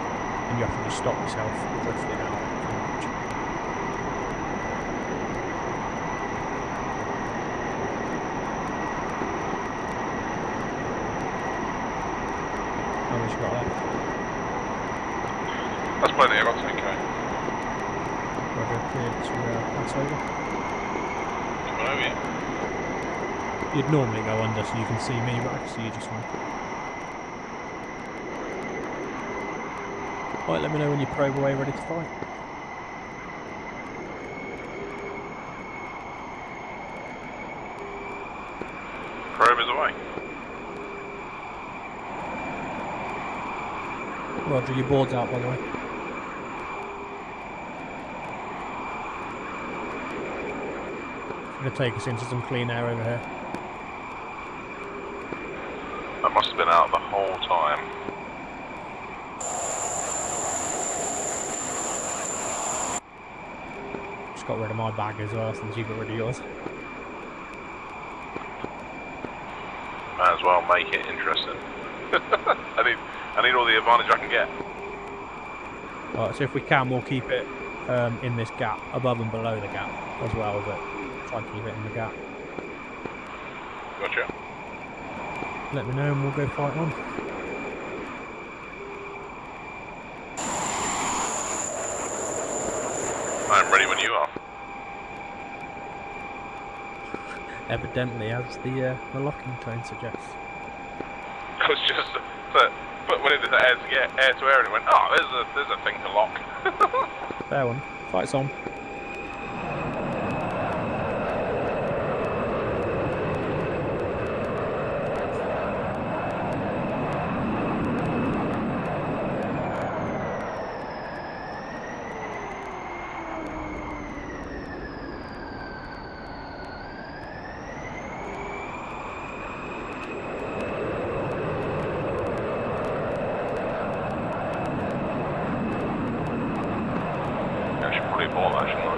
And you have to just stop yourself drifting out pretty much. How much you got left? That's plenty, I got 10k. Roger, cleared to pass over. Coming over here. You'd normally go under so you can see me, but I can see you just fine. Right, let me know when you probe away ready to fight. Probe is away. Roger, your board's out, by the way. It's going to take us into some clean air over here. That must have been out the whole time. Just got rid of my bag as well, since you got rid of yours. Might as well make it interesting. I need all the advantage I can get. Alright, so if we can, we'll keep it in this gap, above and below the gap as well, but try and keep it in the gap. Gotcha. Let me know and we'll go fight on. I'm ready when you are. Evidently, as the locking tone suggests. I was just but when it did the air to air, and it went, oh, there's a thing to lock. Fair one. Fight's on. I should probably bought that, shouldn't I?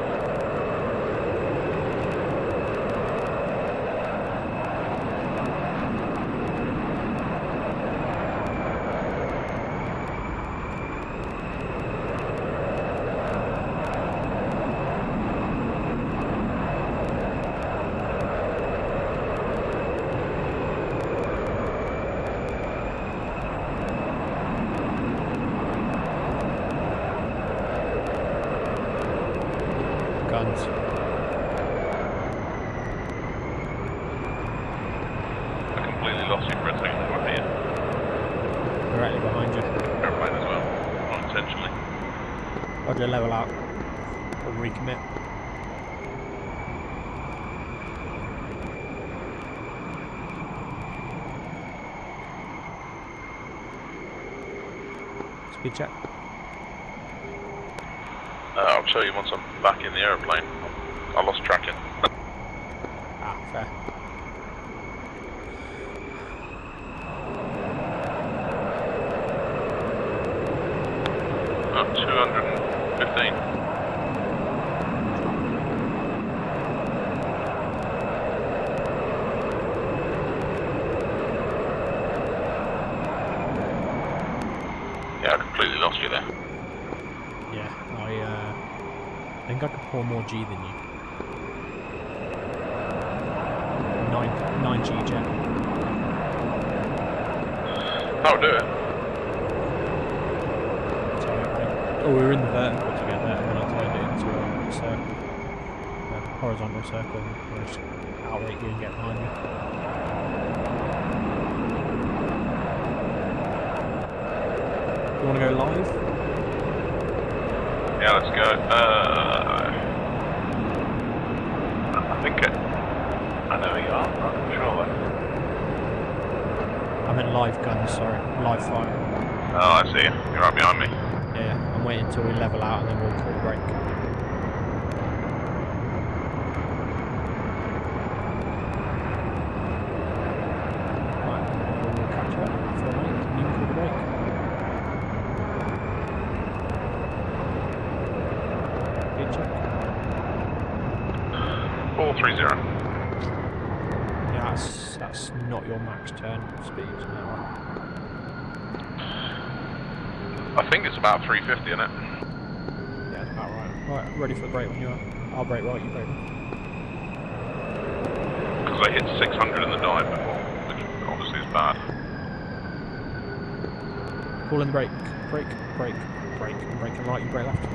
Guns. I completely lost you for a second. I'm here. Directly behind you. Airplane as well. Not intentionally. Roger, level out. Or recommit. Speed check. I'll show you once I'm back in the aeroplane. I lost tracking. Ah, fair. Oh, 215. Yeah, I completely lost you there. Yeah, I think I could pour more G than you. 9 G jet. That'll do it. So we were in the vertical together, and then I turned it into a circle, a horizontal circle, and I just outrate you and get behind me. You want to go live? Yeah, let's go. I think I know where you are. I'm not sure. I meant live guns, sorry. Live fire. Oh, I see you. You're right behind me. Yeah, I'm waiting until we level out and then we'll call break. Right, we'll catch you up for a minute and you can call the break. Good check. 430. Yeah, that's not your max turn speed now. I think it's about 350 in it. Yeah, that's about right. Right, ready for the break when you are. I'll break right, you break left. Because I hit 600 in the dive before, which obviously is bad. Pull in the brake, brake, brake, brake, and brake to right, you brake left.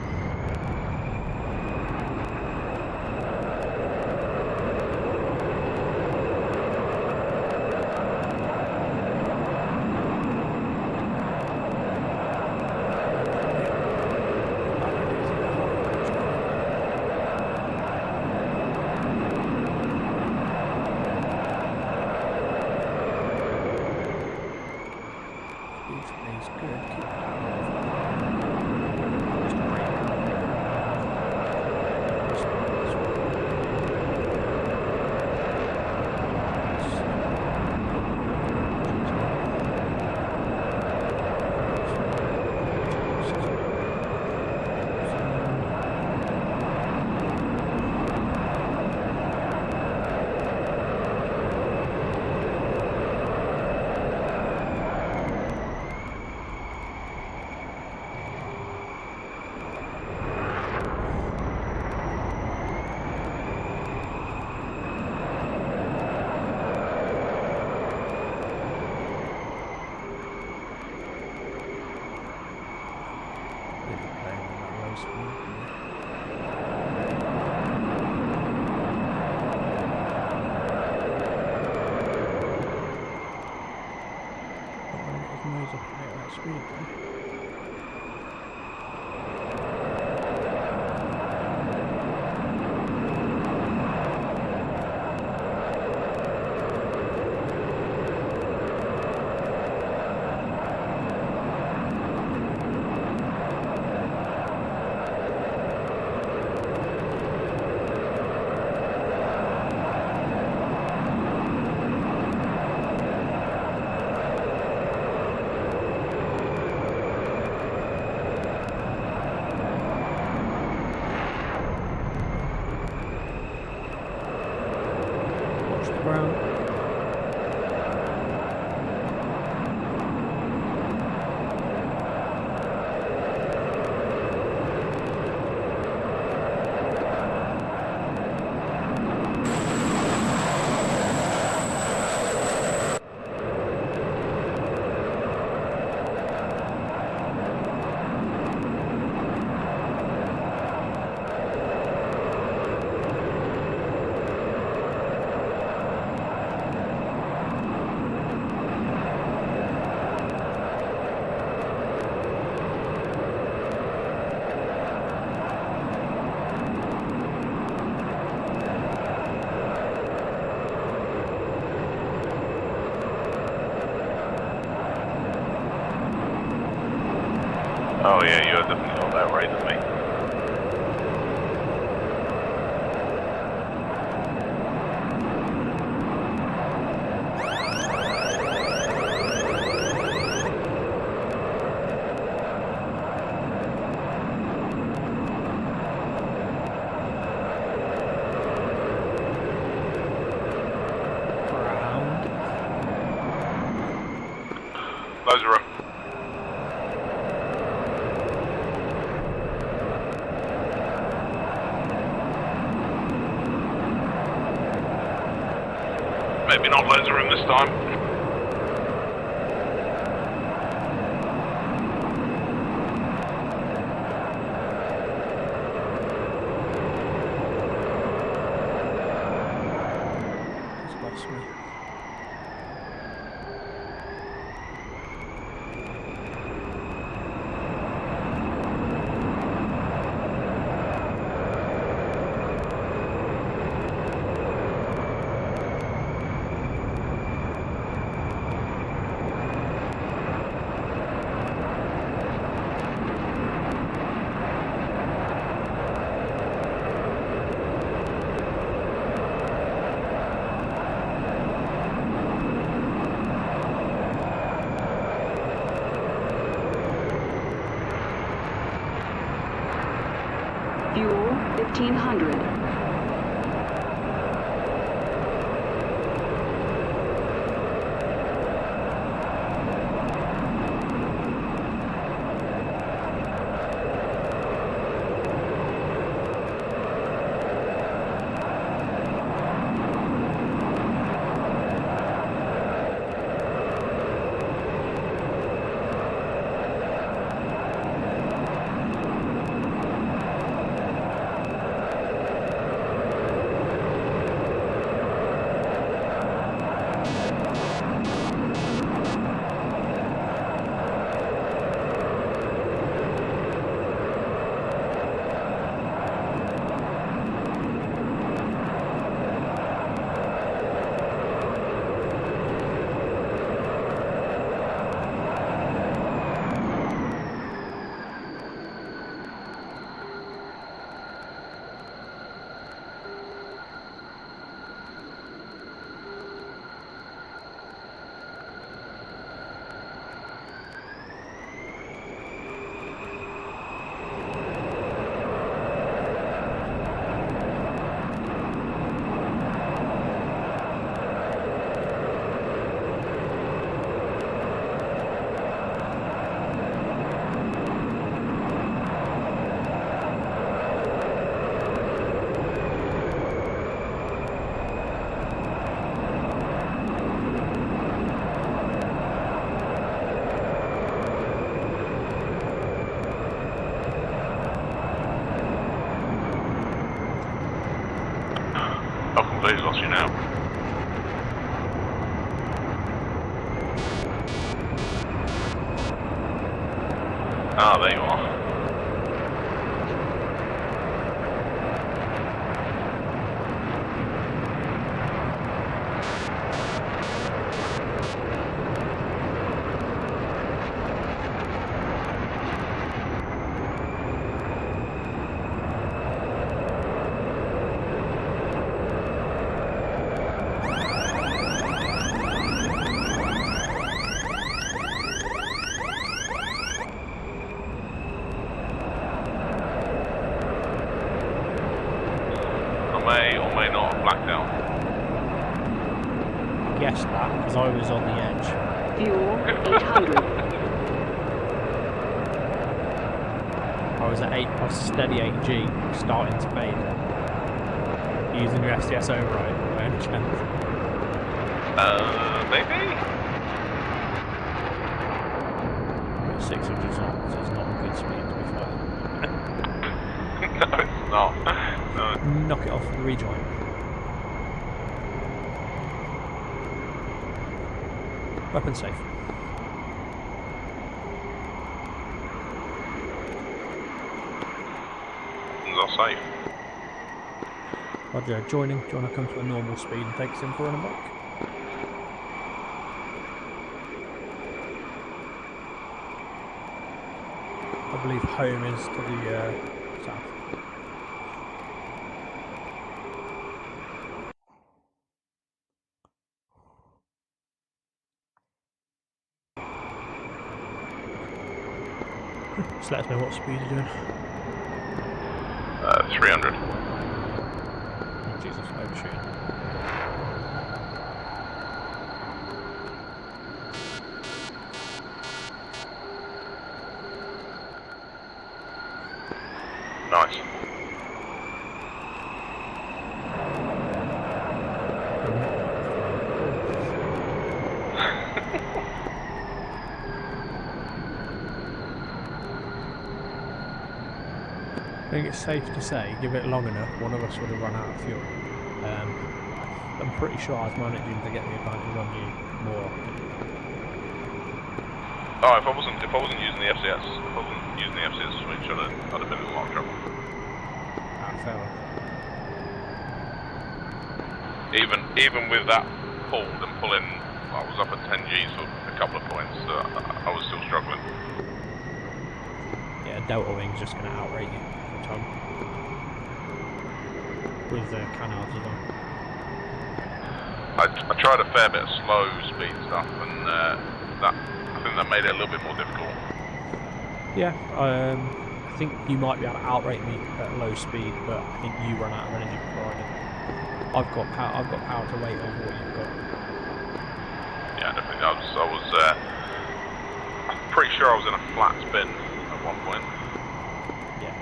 Is good. my speed. Not gonna get his nose up at that speed though. Watch the ground. Oh yeah, you're definitely not that rate than me. Ground. Loads of room. Maybe not loads of room this time. He's lost me. Fuel 1500. may or may not have blacked out. I guessed that because I was on the edge. Fuel 800. I was at 8, I was steady 8G, starting to fade. Using your SDS override, by any chance? Maybe? 600 knots is not a good speed to be flying. No, it's not. No. Knock it off with the rejoin. Weapon safe. Weapons are safe. Roger, joining. Do you want to come to a normal speed and take us in for a buck? I believe home is to the south. Just let us know what speed you're doing. 300. Oh, Jesus, overshooting. Nice. I think it's safe to say, give it long enough, one of us would have run out of fuel. I'm pretty sure I was managing to get the advantage on you more. Oh, if I wasn't using the FCS, switch, I'd have been in a lot of trouble. Ah, fair enough. Even with that pulled and pulling, I was up at 10 Gs for a couple of points. I was still struggling. Yeah, Delta Wing's just going to outrate you every time. With the canards as well. I tried a fair bit of slow speed stuff, and I think that made it a little bit more difficult. Yeah, I think you might be able to outrate me at low speed, but I think you run out of energy before I did. I've got power to weight over what you've got. Yeah, definitely. I'm pretty sure I was in a flat spin at one point. Yeah.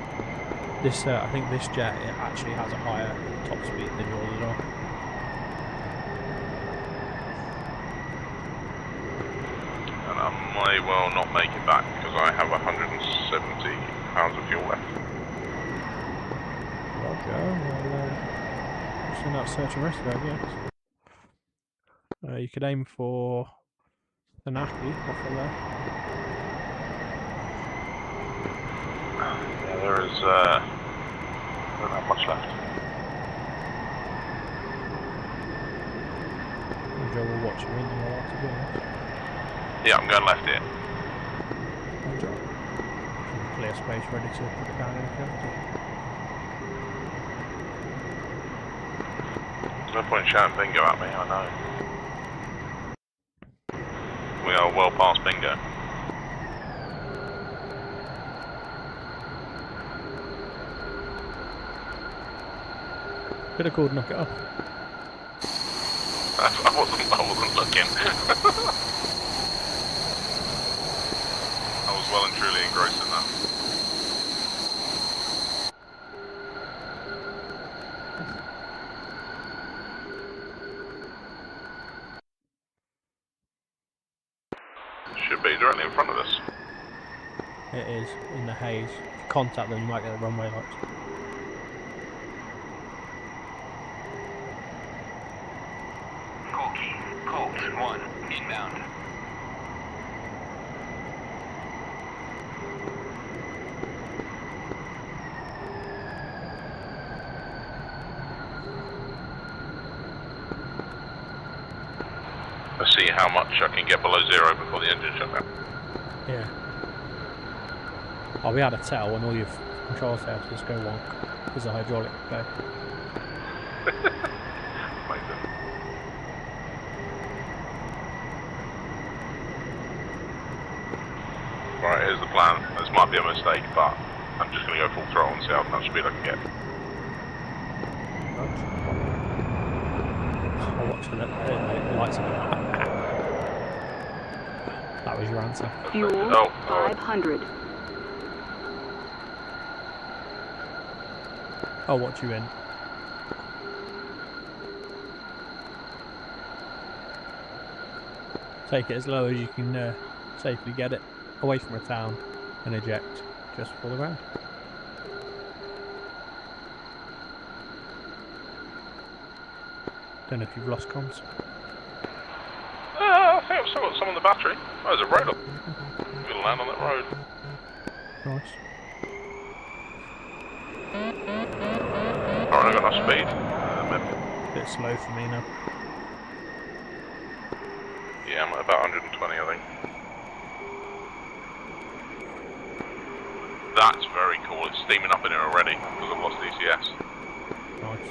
This, I think this jet it actually has a higher top speed than yours as well. And I may well not make it back because I have 170 pounds of fuel left. Roger, well, send out search and rescue, I guess. You could aim for the Naki off of there. Yeah, there is, I don't have much left. Joe will watch you in and all that, to be honest. Yeah, I'm going left here. Roger. Clear space ready to put it down in if you have to. There's no point shouting bingo at me, I know. We are well past bingo. Could have called knock it off. I wasn't looking. I was well and truly engrossed in that. Should be directly in front of us. It is, in the haze. If you contact them, you might get the runway lights. Colt 1, inbound. Let's see how much I can get below zero before the engine shut down. Yeah. I'll be able to tell when all your control sensors just go wonk because the hydraulic go. Amazing. Right, here's the plan. This might be a mistake, but I'm just going to go full throttle and see how much speed I can get. Oh, what's the lights are going. That was your answer. Fuel Oh, alright. 500. I'll watch you in. Take it as low as you can safely get it away from a town and eject just before the ground. Don't know if you've lost comms. I think I've still got some on the battery. Oh, there's a road up. I'm gonna land on that road. Nice. Alright, I got enough speed. Bit slow for me now. Yeah, I'm at about 120, I think. That's very cool. It's steaming up in here already because I've lost ECS. Nice.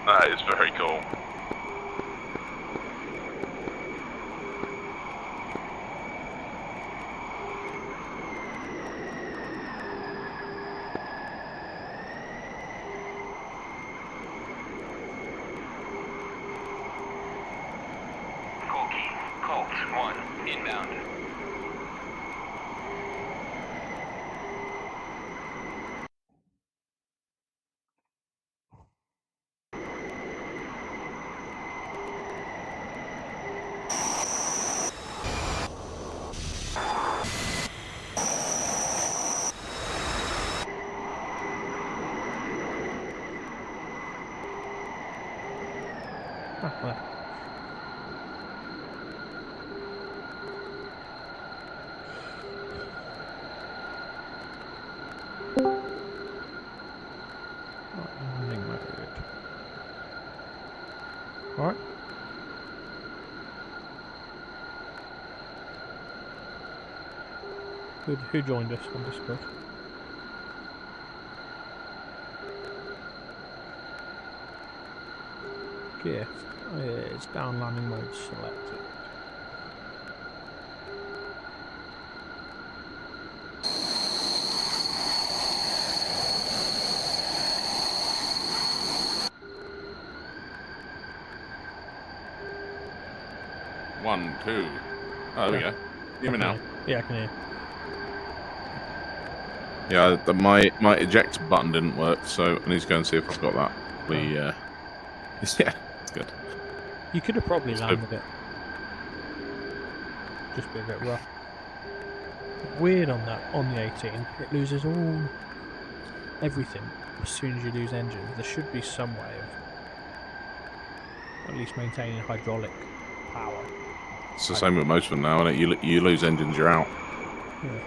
That is very cool. Corky, Colt 1, inbound. Ah, well. Landing mode. Alright. Who joined us on Discord? Gift. Oh, yeah, it's down landing mode selected. One, two. Oh, there we go. Hear me now? Yeah, I can hear. Yeah, my eject button didn't work, so I need to go and see if I've got that. Yeah, it's good. You could have probably So- landed it. Just be a bit rough. Weird on that, on the 18, it loses everything as soon as you lose engines. There should be some way of at least maintaining hydraulic power. It's the same with most of them now, isn't it? You lose engines, you're out. Yeah.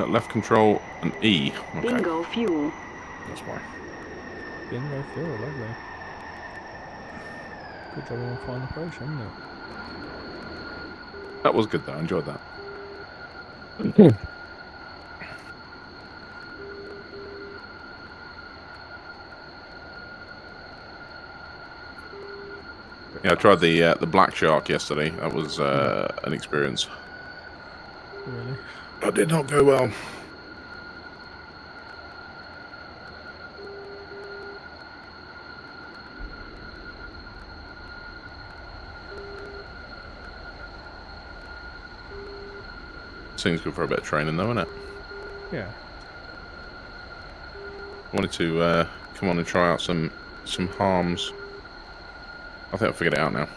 Left control and E. Okay. Bingo fuel. That's why. Bingo fuel, lovely. Good job on final approach, isn't it? That was good though. I enjoyed that. Yeah, I tried the Black Shark yesterday. That was an experience. Really? That did not go well. Seems good for a bit of training though, isn't it? Yeah. I wanted to come on and try out some harms. I think I figured it out now.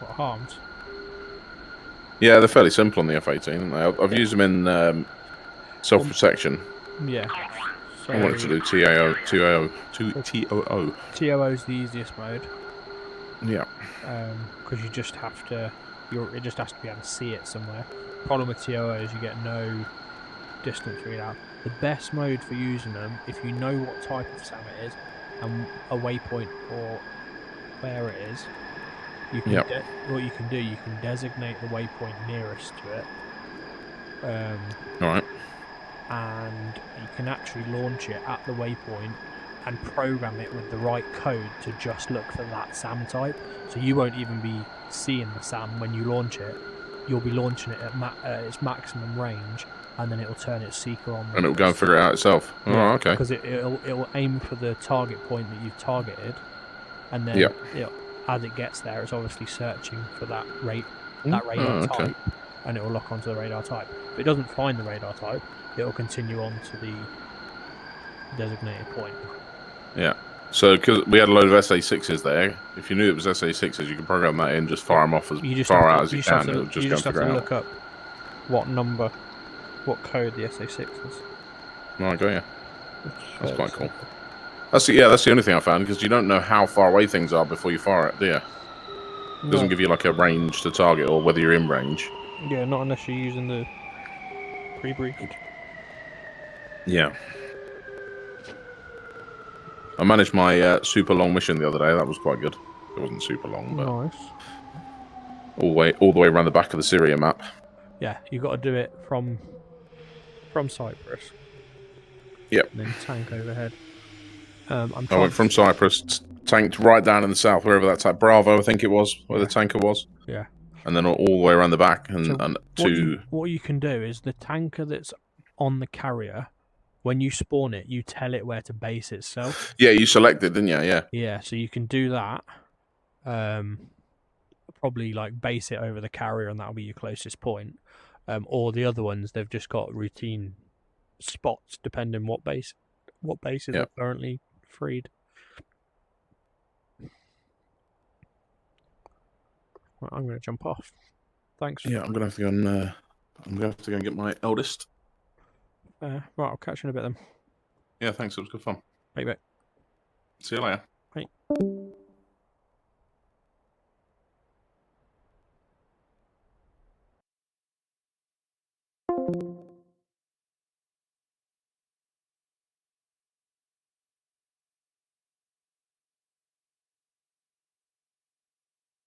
What harms? Yeah, they're fairly simple on the F-18, aren't they? I've used them in self-protection. Yeah. So I wanted to do TOO. TOO is the easiest mode. Yeah. Because you just have to, it just has to be able to see it somewhere. Problem with TOO is you get no distance readout. The best mode for using them, if you know what type of SAM it is and a waypoint or where it is, you can what you can do, you can designate the waypoint nearest to it. All right. And you can actually launch it at the waypoint and program it with the right code to just look for that SAM type. So you won't even be seeing the SAM when you launch it. you'll be launching it at its maximum range, and then it'll turn its seeker on. And it'll go and figure it out itself. Oh, okay. Because it'll aim for the target point that you've targeted, and then Yeah. as it gets there, it's obviously searching for that radar Oh, okay. type, and it will lock onto the radar type. If it doesn't find the radar type, it will continue on to the designated point. Yeah. So, because we had a load of SA6s there, if you knew it was SA6s, you could program that in, just fire them off as far out as you can, and it'll just go and figure it out. Look up what code the SA6 is. Oh, I got you. That's quite cool. That's the only thing I found, because you don't know how far away things are before you fire it, do you? It doesn't give you like a range to target or whether you're in range. Yeah, not unless you're using the pre-briefed. Yeah. I managed my super long mission the other day. That was quite good. It wasn't super long, but Nice. all the way around the back of the Syria map. Yeah, you got to do it from Cyprus. Yep. And then tank overhead. I went from Cyprus, tanked right down in the south, wherever that's at Bravo, I think it was, where the tanker was. Yeah. And then all the way around the back, what you can do is the tanker that's on the carrier, when you spawn it, you tell it where to base itself. Yeah, you selected, didn't you? Yeah. Yeah, so you can do that. Probably like base it over the carrier, and that'll be your closest point. Or the other ones, they've just got routine spots depending what bases are currently freed. Well, I'm going to jump off. Thanks. Yeah, I'm going to have to go and go and get my eldest. Right, I'll catch you in a bit then. Yeah, thanks. It was good fun. Bye. See you later. Bye.